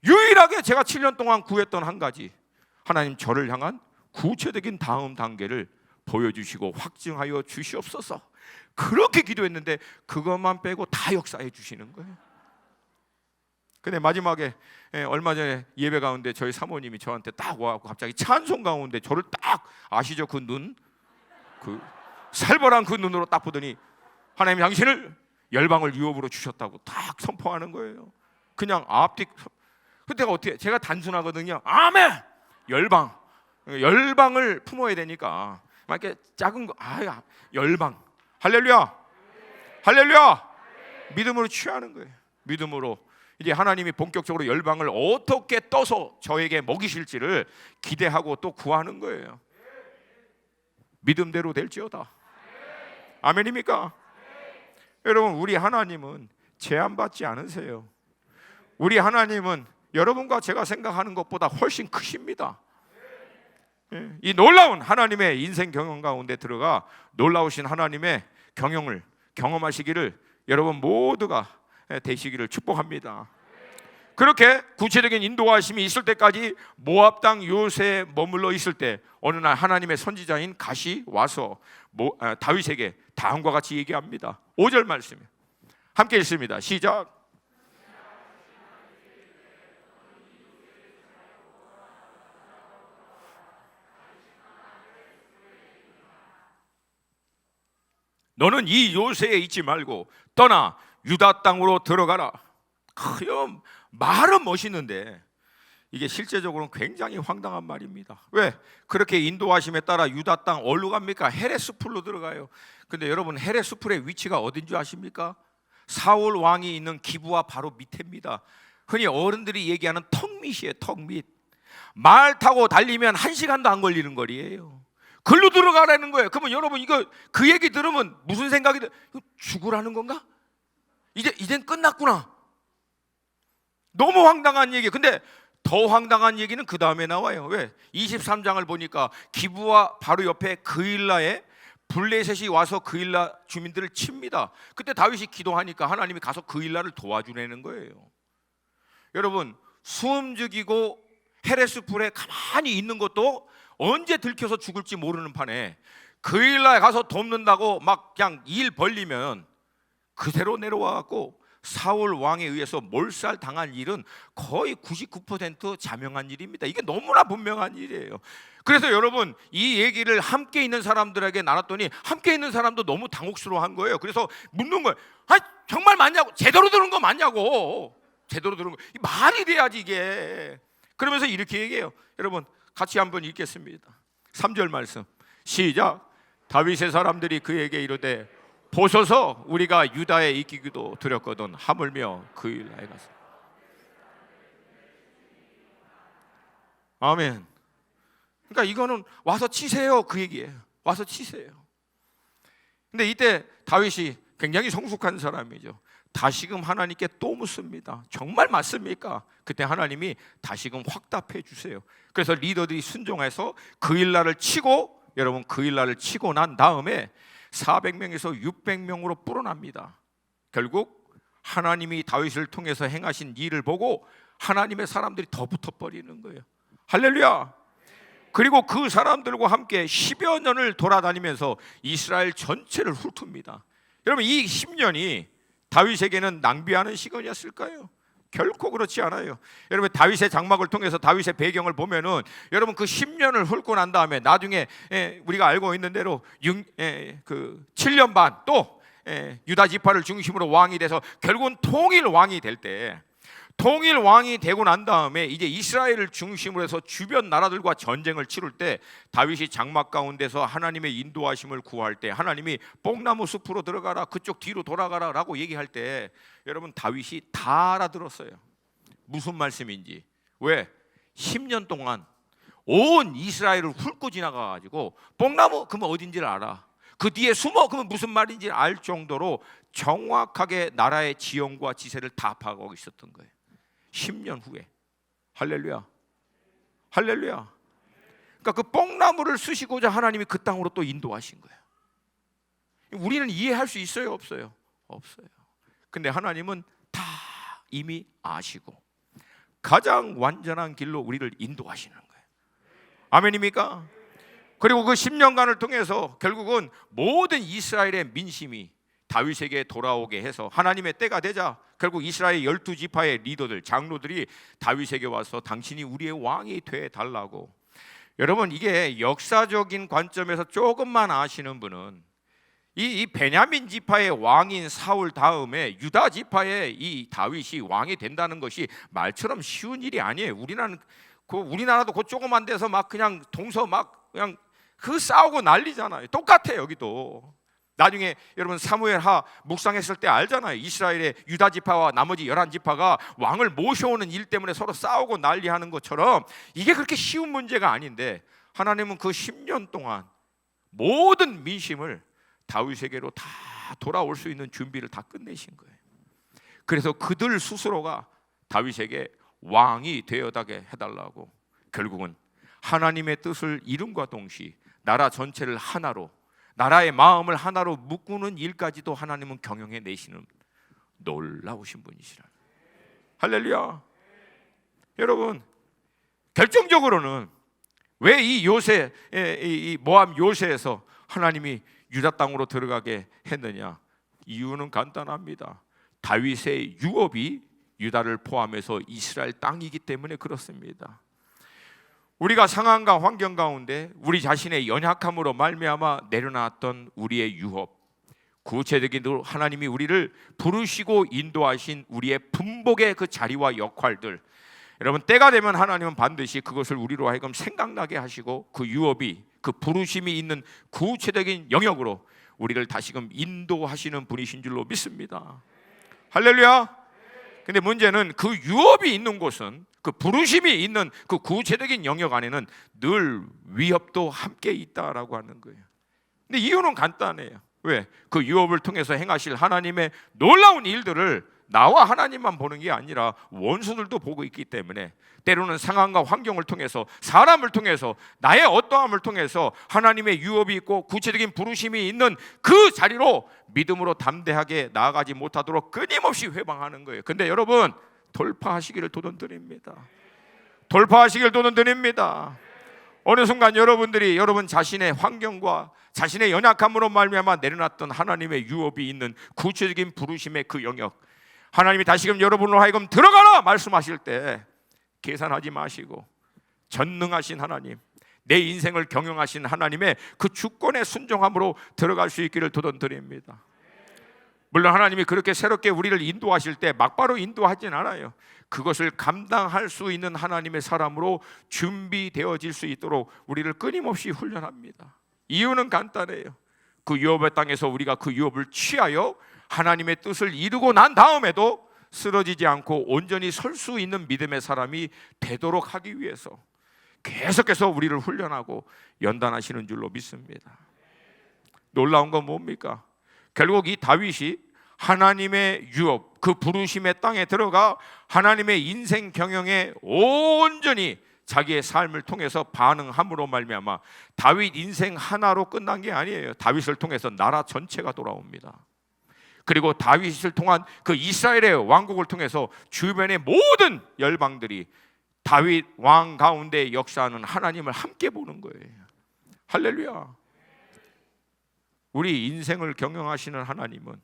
유일하게 제가 7년 동안 구했던 한 가지, 하나님 저를 향한 구체적인 다음 단계를 보여주시고 확증하여 주시옵소서. 그렇게 기도했는데 그것만 빼고 다 역사해 주시는 거예요. 근데 마지막에 얼마 전에 예배 가운데 저희 사모님이 저한테 딱 와갖고 갑자기 찬송 가운데 저를 딱, 아시죠? 그 눈, 그 살벌한 그 눈으로 딱 보더니 하나님이 당신을 열방을 유업으로 주셨다고 딱 선포하는 거예요. 그냥 앞뒤. 그때가 어떻게, 제가 단순하거든요. 아멘. 열방을 품어야 되니까 막 이렇게 작은 거, 열방, 할렐루야, 할렐루야. 믿음으로 취하는 거예요. 믿음으로 이제 하나님이 본격적으로 열방을 어떻게 떠서 저에게 먹이실지를 기대하고 또 구하는 거예요. 믿음대로 될지어다. 아멘입니까? 여러분, 우리 하나님은 제한받지 않으세요. 우리 하나님은 여러분과 제가 생각하는 것보다 훨씬 크십니다. 이 놀라운 하나님의 인생 경영 가운데 들어가 놀라우신 하나님의 경영을 경험하시기를 여러분 모두가 되시기를 축복합니다. 그렇게 구체적인 인도하심이 있을 때까지 모압 땅 요새에 머물러 있을 때 어느 날 하나님의 선지자인 갓이 와서 다윗에게 다음과 같이 얘기합니다. 5절 말씀 함께 읽습니다. 시작. 너는 이 요새에 있지 말고 떠나 유다 땅으로 들어가라. 말은 멋있는데 이게 실제적으로는 굉장히 황당한 말입니다. 왜? 그렇게 인도하심에 따라 유다 땅 어디로 갑니까? 헤레스풀로 들어가요. 근데 여러분, 헤레스풀의 위치가 어딘 줄 아십니까? 사울 왕이 있는 기브아 바로 밑입니다. 흔히 어른들이 얘기하는 턱밑이에요. 턱밑. 말 타고 달리면 1시간도 안 걸리는 거리예요. 글로 들어가라는 거예요. 그러면 여러분, 이거 그 얘기 들으면 무슨 생각이 들어요? 죽으라는 건가? 이젠 끝났구나. 너무 황당한 얘기. 근데 더 황당한 얘기는 그 다음에 나와요. 왜? 23장을 보니까 기브아 바로 옆에 그일라에 블레셋이 와서 그일라 주민들을 칩니다. 그때 다윗이 기도하니까 하나님이 가서 그일라를 도와주라는 거예요. 여러분, 숨죽이고 헤레스풀에 가만히 있는 것도 언제 들켜서 죽을지 모르는 판에 그일라에 가서 돕는다고 막 그냥 일 벌리면 그대로 내려와갖고 사울 왕에 의해서 몰살당한 일은 거의 99% 자명한 일입니다. 이게 너무나 분명한 일이에요. 그래서 여러분, 이 얘기를 함께 있는 사람들에게 나눴더니 함께 있는 사람도 너무 당혹스러워한 거예요. 그래서 묻는 거예요. 정말 맞냐고? 제대로 들은 거 맞냐고? 제대로 들은 거, 말이 돼야지 이게. 그러면서 이렇게 얘기해요. 여러분, 같이 한번 읽겠습니다. 3절 말씀 시작. 다윗의 사람들이 그에게 이르되 보소서, 우리가 유다에 있기도 두렵거든 하물며 그일라에 가서. 아멘. 그러니까 이거는 와서 치세요, 그 얘기예요. 와서 치세요. 근데 이때 다윗이 굉장히 성숙한 사람이죠. 다시금 하나님께 또 묻습니다. 정말 맞습니까? 그때 하나님이 다시금 확답해 주세요. 그래서 리더들이 순종해서 그일라를 치고, 여러분, 그일라를 치고 난 다음에 400명에서 600명으로 불어납니다. 결국 하나님이 다윗을 통해서 행하신 일을 보고 하나님의 사람들이 더 붙어버리는 거예요. 할렐루야. 그리고 그 사람들과 함께 10여 년을 돌아다니면서 이스라엘 전체를 훑습니다. 여러분, 이 10년이 다윗에게는 낭비하는 시간이었을까요? 결코 그렇지 않아요. 여러분, 다윗의 장막을 통해서 다윗의 배경을 보면은 여러분, 그 10년을 훑고 난 다음에 나중에 우리가 알고 있는 대로 7년 반 또 유다 지파를 중심으로 왕이 돼서 결국은 통일 왕이 될 때, 통일 왕이 되고 난 다음에 이제 이스라엘을 중심으로 해서 주변 나라들과 전쟁을 치룰 때 다윗이 장막 가운데서 하나님의 인도하심을 구할 때 하나님이 뽕나무 숲으로 들어가라, 그쪽 뒤로 돌아가라 라고 얘기할 때 여러분, 다윗이 다 알아들었어요. 무슨 말씀인지. 왜? 10년 동안 온 이스라엘을 훑고 지나가가지고 뽕나무 그러면 어딘지를 알아. 그 뒤에 숨어 그러면 무슨 말인지 알 정도로 정확하게 나라의 지형과 지세를 다 파악하고 있었던 거예요. 10년 후에. 할렐루야. 할렐루야. 그러니까 그 뽕나무를 쓰시고자 하나님이 그 땅으로 또 인도하신 거예요. 우리는 이해할 수 있어요, 없어요? 없어요. 근데 하나님은 다 이미 아시고 가장 완전한 길로 우리를 인도하시는 거예요. 아멘입니까? 그리고 그 10년간을 통해서 결국은 모든 이스라엘의 민심이 다윗에게 돌아오게 해서 하나님의 때가 되자 결국 이스라엘 12지파의 리더들, 장로들이 다윗에게 와서 당신이 우리의 왕이 되달라고. 여러분, 이게 역사적인 관점에서 조금만 아시는 분은 이 베냐민 지파의 왕인 사울 다음에 유다 지파의 이 다윗이 왕이 된다는 것이 말처럼 쉬운 일이 아니에요. 우리나라도 그 조그만 데서 막 그냥 동서 막 그냥 그 싸우고 난리잖아요. 똑같아 여기도. 나중에 여러분 사무엘하 묵상했을 때 알잖아요. 이스라엘의 유다 지파와 나머지 11지파가 왕을 모셔오는 일 때문에 서로 싸우고 난리하는 것처럼 이게 그렇게 쉬운 문제가 아닌데 하나님은 그 10년 동안 모든 민심을 다윗에게로 다 돌아올 수 있는 준비를 다 끝내신 거예요. 그래서 그들 스스로가 다윗에게 왕이 되어다게 해달라고 결국은 하나님의 뜻을 이룬과 동시에 나라 전체를 하나로, 나라의 마음을 하나로 묶는 일까지도 하나님은 경영해 내시는 놀라우신 분이시라. 할렐루야. 여러분, 결정적으로는 왜 이 요새, 이 모압 요새에서 하나님이 유다 땅으로 들어가게 했느냐? 이유는 간단합니다. 다윗의 유업이 유다를 포함해서 이스라엘 땅이기 때문에 그렇습니다. 우리가 상황과 환경 가운데 우리 자신의 연약함으로 말미암아 내려놨던 우리의 유업, 구체적인 하나님이 우리를 부르시고 인도하신 우리의 분복의 그 자리와 역할들, 여러분 때가 되면 하나님은 반드시 그것을 우리로 하여금 생각나게 하시고 그 유업이, 그 부르심이 있는 구체적인 영역으로 우리를 다시금 인도하시는 분이신 줄로 믿습니다. 할렐루야. 근데 문제는 그 유업이 있는 곳은, 그 부르심이 있는 그 구체적인 영역 안에는 늘 위협도 함께 있다라고 하는 거예요. 근데 이유는 간단해요. 왜? 그 유업을 통해서 행하실 하나님의 놀라운 일들을 나와 하나님만 보는 게 아니라 원수들도 보고 있기 때문에 때로는 상황과 환경을 통해서, 사람을 통해서, 나의 어떠함을 통해서 하나님의 유업이 있고 구체적인 부르심이 있는 그 자리로 믿음으로 담대하게 나아가지 못하도록 끊임없이 회방하는 거예요. 근데 여러분, 돌파하시기를 도전드립니다. 돌파하시기를 도전드립니다. 어느 순간 여러분들이 여러분 자신의 환경과 자신의 연약함으로 말미암아 내려놨던 하나님의 유업이 있는 구체적인 부르심의 그 영역, 하나님이 다시금 여러분으로 하여금 들어가라 말씀하실 때 계산하지 마시고 전능하신 하나님, 내 인생을 경영하신 하나님의 그 주권에 순종함으로 들어갈 수 있기를 도전드립니다. 물론 하나님이 그렇게 새롭게 우리를 인도하실 때 막바로 인도하진 않아요. 그것을 감당할 수 있는 하나님의 사람으로 준비되어질 수 있도록 우리를 끊임없이 훈련합니다. 이유는 간단해요. 그 유업의 땅에서 우리가 그 유업을 취하여 하나님의 뜻을 이루고 난 다음에도 쓰러지지 않고 온전히 설 수 있는 믿음의 사람이 되도록 하기 위해서 계속해서 우리를 훈련하고 연단하시는 줄로 믿습니다. 놀라운 건 뭡니까? 결국 이 다윗이 하나님의 유업, 그 부르심의 땅에 들어가 하나님의 인생 경영에 온전히 자기의 삶을 통해서 반응함으로 말미암아 다윗 인생 하나로 끝난 게 아니에요. 다윗을 통해서 나라 전체가 돌아옵니다. 그리고 다윗을 통한 그 이스라엘의 왕국을 통해서 주변의 모든 열방들이 다윗 왕 가운데 역사하는 하나님을 함께 보는 거예요. 할렐루야. 우리 인생을 경영하시는 하나님은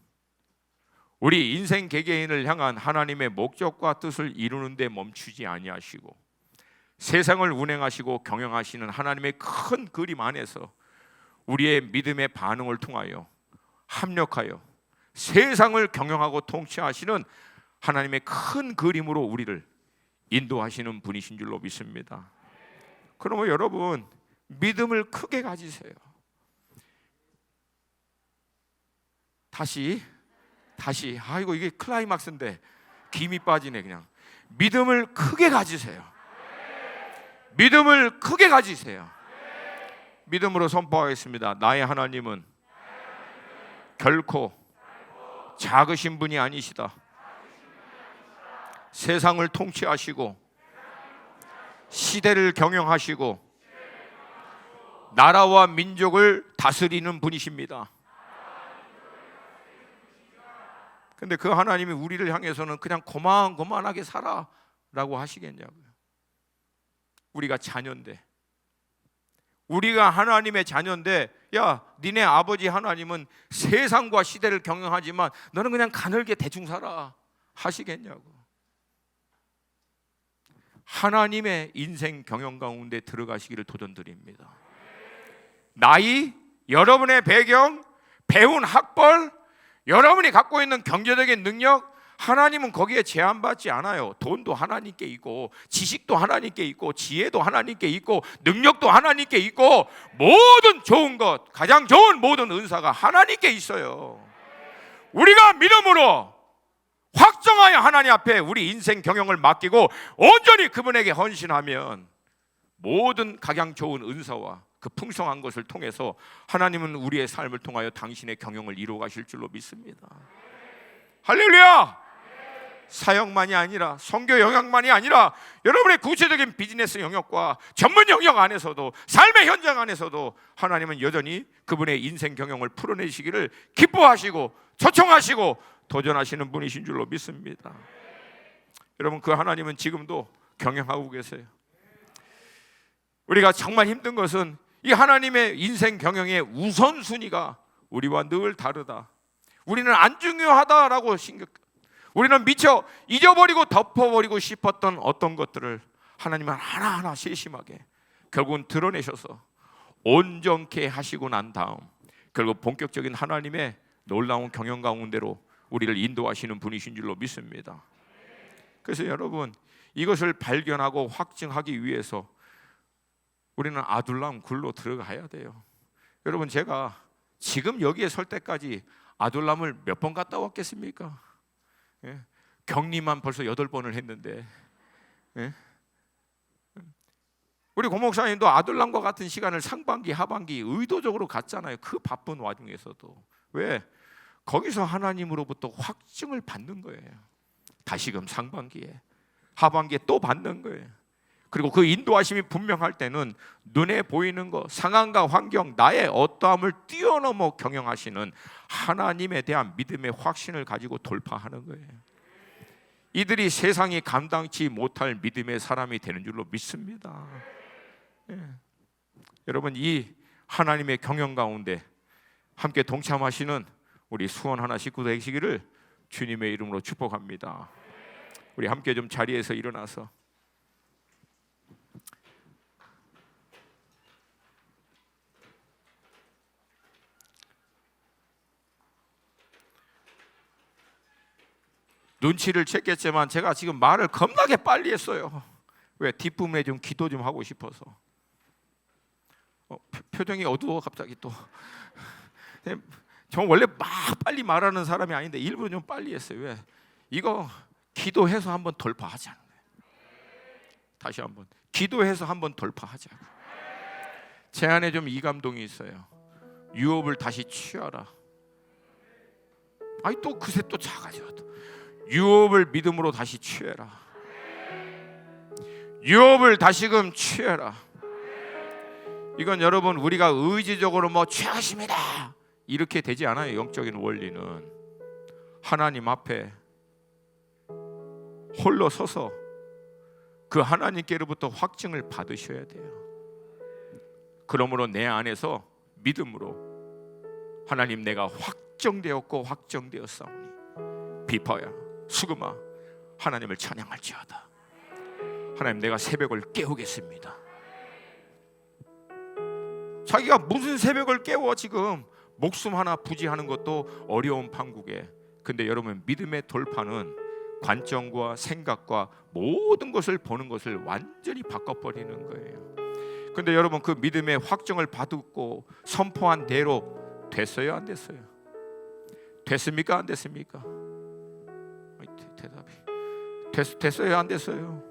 우리 인생 개개인을 향한 하나님의 목적과 뜻을 이루는 데 멈추지 아니하시고 세상을 운행하시고 경영하시는 하나님의 큰 그림 안에서 우리의 믿음의 반응을 통하여 합력하여 세상을 경영하고 통치하시는 하나님의 큰 그림으로 우리를 인도하시는 분이신 줄로 믿습니다. 그러면 여러분, 믿음을 크게 가지세요. 다시 아이고 이게 클라이막스인데 김이 빠지네. 그냥 믿음을 크게 가지세요. 믿음을 크게 가지세요. 믿음으로 선포하겠습니다. 나의 하나님은 결코 작으신 분이 아니시다. 세상을 통치하시고 시대를 경영하시고 나라와 민족을 다스리는 분이십니다. 근데 그 하나님이 우리를 향해서는 그냥 고만고만하게 살아라고 하시겠냐고요. 우리가 자녀인데, 우리가 하나님의 자녀인데, 야, 니네 아버지 하나님은 세상과 시대를 경영하지만 너는 그냥 가늘게 대충 살아 하시겠냐고. 하나님의 인생 경영 가운데 들어가시기를 도전드립니다. 나이, 여러분의 배경, 배운 학벌, 여러분이 갖고 있는 경제적인 능력, 하나님은 거기에 제한받지 않아요. 돈도 하나님께 있고, 지식도 하나님께 있고, 지혜도 하나님께 있고, 능력도 하나님께 있고, 모든 좋은 것, 가장 좋은 모든 은사가 하나님께 있어요. 우리가 믿음으로 확정하여 하나님 앞에 우리 인생 경영을 맡기고 온전히 그분에게 헌신하면 모든 가장 좋은 은사와 그 풍성한 것을 통해서 하나님은 우리의 삶을 통하여 당신의 경영을 이루어 가실 줄로 믿습니다. 할렐루야! 사역만이 아니라, 선교 영역만이 아니라 여러분의 구체적인 비즈니스 영역과 전문 영역 안에서도, 삶의 현장 안에서도 하나님은 여전히 그분의 인생 경영을 풀어내시기를 기뻐하시고 초청하시고 도전하시는 분이신 줄로 믿습니다. 여러분, 그 하나님은 지금도 경영하고 계세요. 우리가 정말 힘든 것은 이 하나님의 인생 경영의 우선순위가 우리와 늘 다르다. 우리는 안 중요하다라고 우리는 미처 잊어버리고 덮어버리고 싶었던 어떤 것들을 하나님은 하나하나 세심하게 결국은 드러내셔서 온전케 하시고 난 다음 결국 본격적인 하나님의 놀라운 경영 가운데로 우리를 인도하시는 분이신 줄로 믿습니다. 그래서 여러분, 이것을 발견하고 확증하기 위해서 우리는 아둘람 굴로 들어가야 돼요. 여러분, 제가 지금 여기에 설 때까지 아둘람을 몇 번 갔다 왔겠습니까? 예? 격리만 벌써 8번을 했는데, 예? 우리 고목사님도 아둘람과 같은 시간을 상반기 하반기 의도적으로 갔잖아요. 그 바쁜 와중에서도. 왜? 거기서 하나님으로부터 확증을 받는 거예요. 다시금 상반기에, 하반기에 또 받는 거예요. 그리고 그 인도하심이 분명할 때는 눈에 보이는 것, 상황과 환경, 나의 어떠함을 뛰어넘어 경영하시는 하나님에 대한 믿음의 확신을 가지고 돌파하는 거예요. 이들이 세상이 감당치 못할 믿음의 사람이 되는 줄로 믿습니다. 예. 여러분, 이 하나님의 경영 가운데 함께 동참하시는 우리 수원 하나 식구 되시기를 주님의 이름으로 축복합니다. 우리 함께 좀 자리에서 일어나서 눈치를 챘겠지만 제가 지금 말을 겁나게 빨리 했어요. 왜? 뒷부분에 좀 기도 좀 하고 싶어서. 표정이 어두워 갑자기 또. 저 원래 막 빨리 말하는 사람이 아닌데 일부러 좀 빨리 했어요. 왜? 이거 기도해서 한번 돌파하자. 다시 한번 기도해서 한번 돌파하자. 제 안에 좀 이 감동이 있어요. 유업을 다시 취하라. 아니 또 그새 또 작아져. 유업을 믿음으로 다시 취해라. 유업을 다시금 취해라. 이건 여러분, 우리가 의지적으로 뭐 취하십니다 이렇게 되지 않아요. 영적인 원리는 하나님 앞에 홀로 서서 그 하나님께로부터 확증을 받으셔야 돼요. 그러므로 내 안에서 믿음으로 하나님, 내가 확정되었고 확정되었사오니 비파야 수금아 하나님을 찬양할지어다. 하나님, 내가 새벽을 깨우겠습니다. 자기가 무슨 새벽을 깨워 지금 목숨 하나 부지하는 것도 어려운 판국에. 근데 여러분, 믿음의 돌파는 관점과 생각과 모든 것을 보는 것을 완전히 바꿔버리는 거예요. 근데 여러분, 그 믿음의 확정을 받고 선포한 대로 됐어요, 안 됐어요? 됐습니까, 안 됐습니까? 대답이 됐어요, 안 됐어요?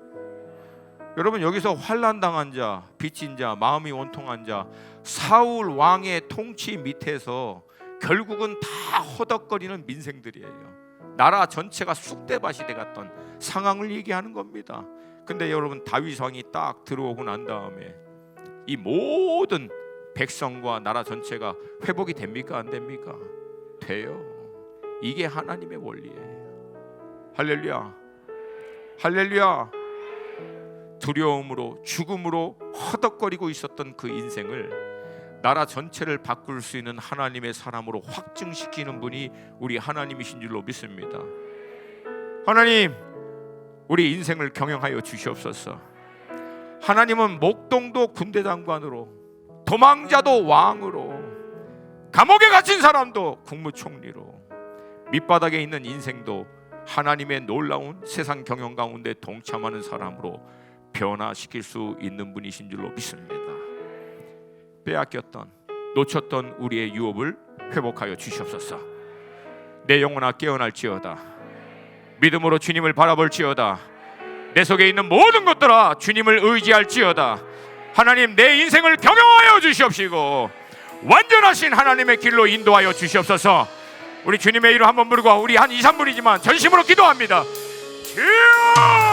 여러분, 여기서 환난 당한 자, 빚진 자, 마음이 원통한 자, 사울 왕의 통치 밑에서 결국은 다 허덕거리는 민생들이에요. 나라 전체가 쑥대밭이 돼갔던 상황을 얘기하는 겁니다. 근데 여러분, 다윗 왕이 딱 들어오고 난 다음에 이 모든 백성과 나라 전체가 회복이 됩니까, 안 됩니까? 돼요. 이게 하나님의 원리예요. 할렐루야, 할렐루야. 두려움으로 죽음으로 허덕거리고 있었던 그 인생을 나라 전체를 바꿀 수 있는 하나님의 사람으로 확증시키는 분이 우리 하나님이신 줄로 믿습니다. 하나님, 우리 인생을 경영하여 주시옵소서. 하나님은 목동도 군대장관으로, 도망자도 왕으로, 감옥에 갇힌 사람도 국무총리로, 밑바닥에 있는 인생도 하나님의 놀라운 세상 경영 가운데 동참하는 사람으로 변화시킬 수 있는 분이신 줄로 믿습니다. 빼앗겼던, 놓쳤던 우리의 유업을 회복하여 주시옵소서. 내 영혼아 깨어날지어다. 믿음으로 주님을 바라볼지어다. 내 속에 있는 모든 것들아 주님을 의지할지어다. 하나님, 내 인생을 경영하여 주시옵시고 완전하신 하나님의 길로 인도하여 주시옵소서. 우리 주님의 이름 한번 부르고 우리 한 2, 3분이지만 전심으로 기도합니다. 주여!